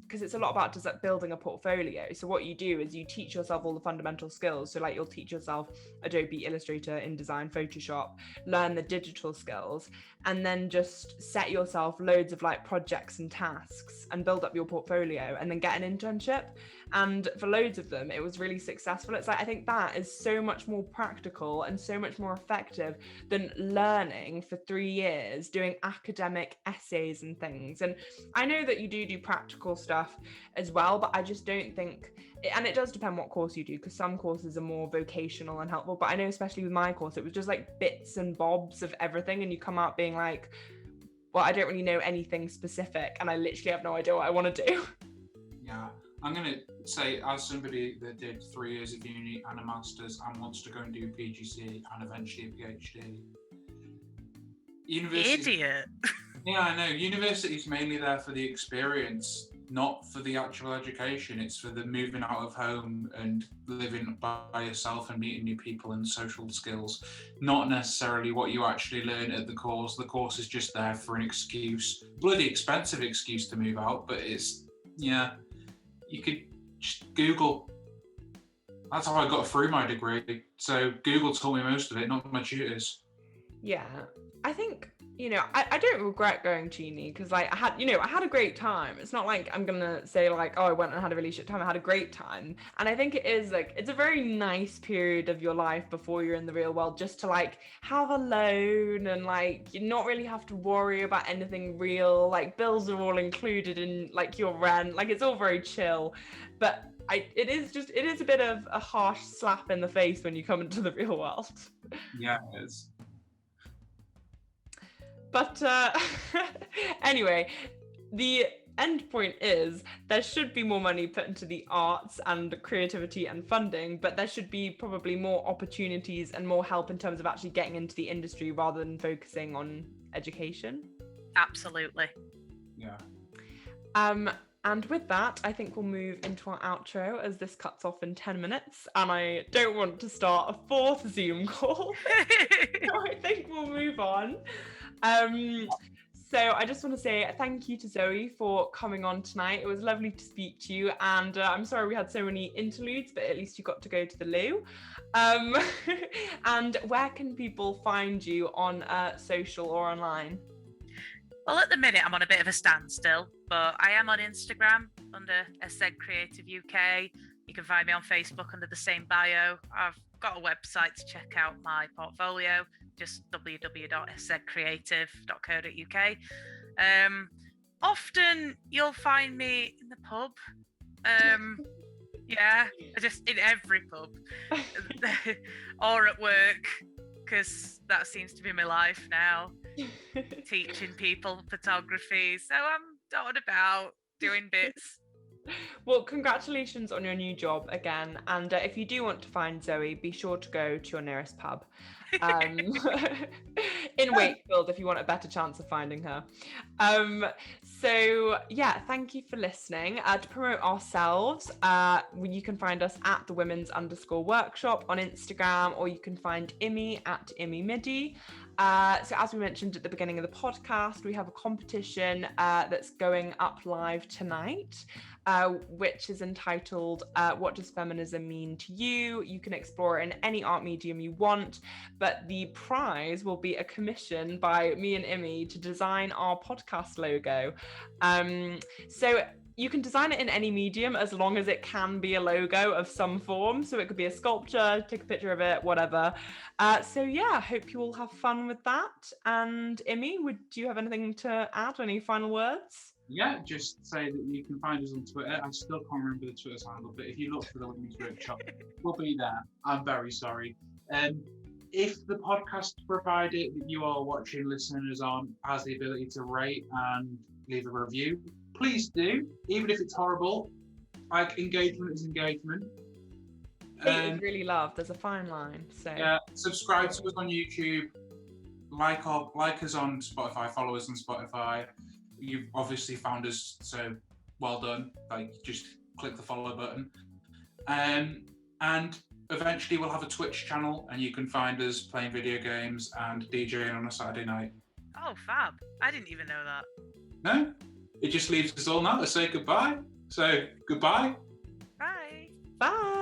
because it's a lot about just like building a portfolio. So what you do is you teach yourself all the fundamental skills. So like you'll teach yourself Adobe Illustrator, InDesign, Photoshop, learn the digital skills, and then just set yourself loads of like projects and tasks and build up your portfolio, and then get an internship. And for loads of them, it was really successful. It's like, I think that is so much more practical and so much more effective than learning for 3 years, doing academic essays and things. And I know that you do practical stuff as well, but I just don't think, and it does depend what course you do, because some courses are more vocational and helpful. But I know, especially with my course, it was just like bits and bobs of everything. And you come out being like, well, I don't really know anything specific, and I literally have no idea what I want to do. Yeah. I'm going to say, as somebody that did 3 years of uni and a master's and wants to go and do a PGC and eventually a PhD. Idiot. Yeah, I know. University's mainly there for the experience, not for the actual education. It's for the moving out of home and living by yourself and meeting new people and social skills, not necessarily what you actually learn at the course. The course is just there for an excuse, bloody expensive excuse to move out, but it's, yeah. You could just Google. That's how I got through my degree. So Google taught me most of it, not my tutors. Yeah, I think, I don't regret going to uni, because like I had a great time. It's not like I'm gonna say like, oh, I went and had a really shit time. I had a great time. And I think it is like, it's a very nice period of your life before you're in the real world, just to like have a loan and like you not really have to worry about anything real. Like bills are all included in like your rent. Like it's all very chill. But it is a bit of a harsh slap in the face when you come into the real world. Yeah, it is. But anyway, the end point is there should be more money put into the arts and creativity and funding, but there should be probably more opportunities and more help in terms of actually getting into the industry rather than focusing on education. Absolutely. Yeah. And with that, I think we'll move into our outro, as this cuts off in 10 minutes and I don't want to start a fourth Zoom call. So I think we'll move on. So I just want to say thank you to Zoe for coming on tonight. It was lovely to speak to you, and I'm sorry we had so many interludes, but at least you got to go to the loo. And where can people find you on social or online? Well, at the minute I'm on a bit of a standstill, but I am on Instagram under SZCreative UK. You can find me on Facebook under the same bio. I've got a website to check out my portfolio, just www.SZCreative.co.uk. Often you'll find me in the pub. Yeah, just in every pub. Or at work, because that seems to be my life now. Teaching people photography. So I'm dotted about doing bits. Well, congratulations on your new job again. And if you do want to find Zoe, be sure to go to your nearest pub. In Wakefield, if you want a better chance of finding her. So yeah, thank you for listening. To promote ourselves, you can find us at the women's_workshop on Instagram, or you can find Immi at Immi Midi. So as we mentioned at the beginning of the podcast, we have a competition that's going up live tonight, which is entitled What Does Feminism Mean to You? You can explore it in any art medium you want, but the prize will be a commission by me and Immi to design our podcast logo. So you can design it in any medium as long as it can be a logo of some form. So it could be a sculpture, take a picture of it, whatever. So yeah, hope you all have fun with that. And Immi, do you have anything to add? Any final words? Yeah, just say that you can find us on Twitter. I still can't remember the Twitter handle, but if you look for the Women's Workshop, we'll be there. I'm very sorry. If the podcast provider that you are watching, listeners on, has the ability to rate and leave a review, please do, even if it's horrible. Like, engagement is engagement. Hate is really love. There's a fine line. So yeah, subscribe to us on YouTube, like us on Spotify, follow us on Spotify. You've obviously found us, so well done. Like, just click the follow button. And eventually we'll have a Twitch channel, and you can find us playing video games and DJing on a Saturday night. Oh, fab. I didn't even know that. No? It just leaves us all now to say goodbye. So goodbye. Bye. Bye.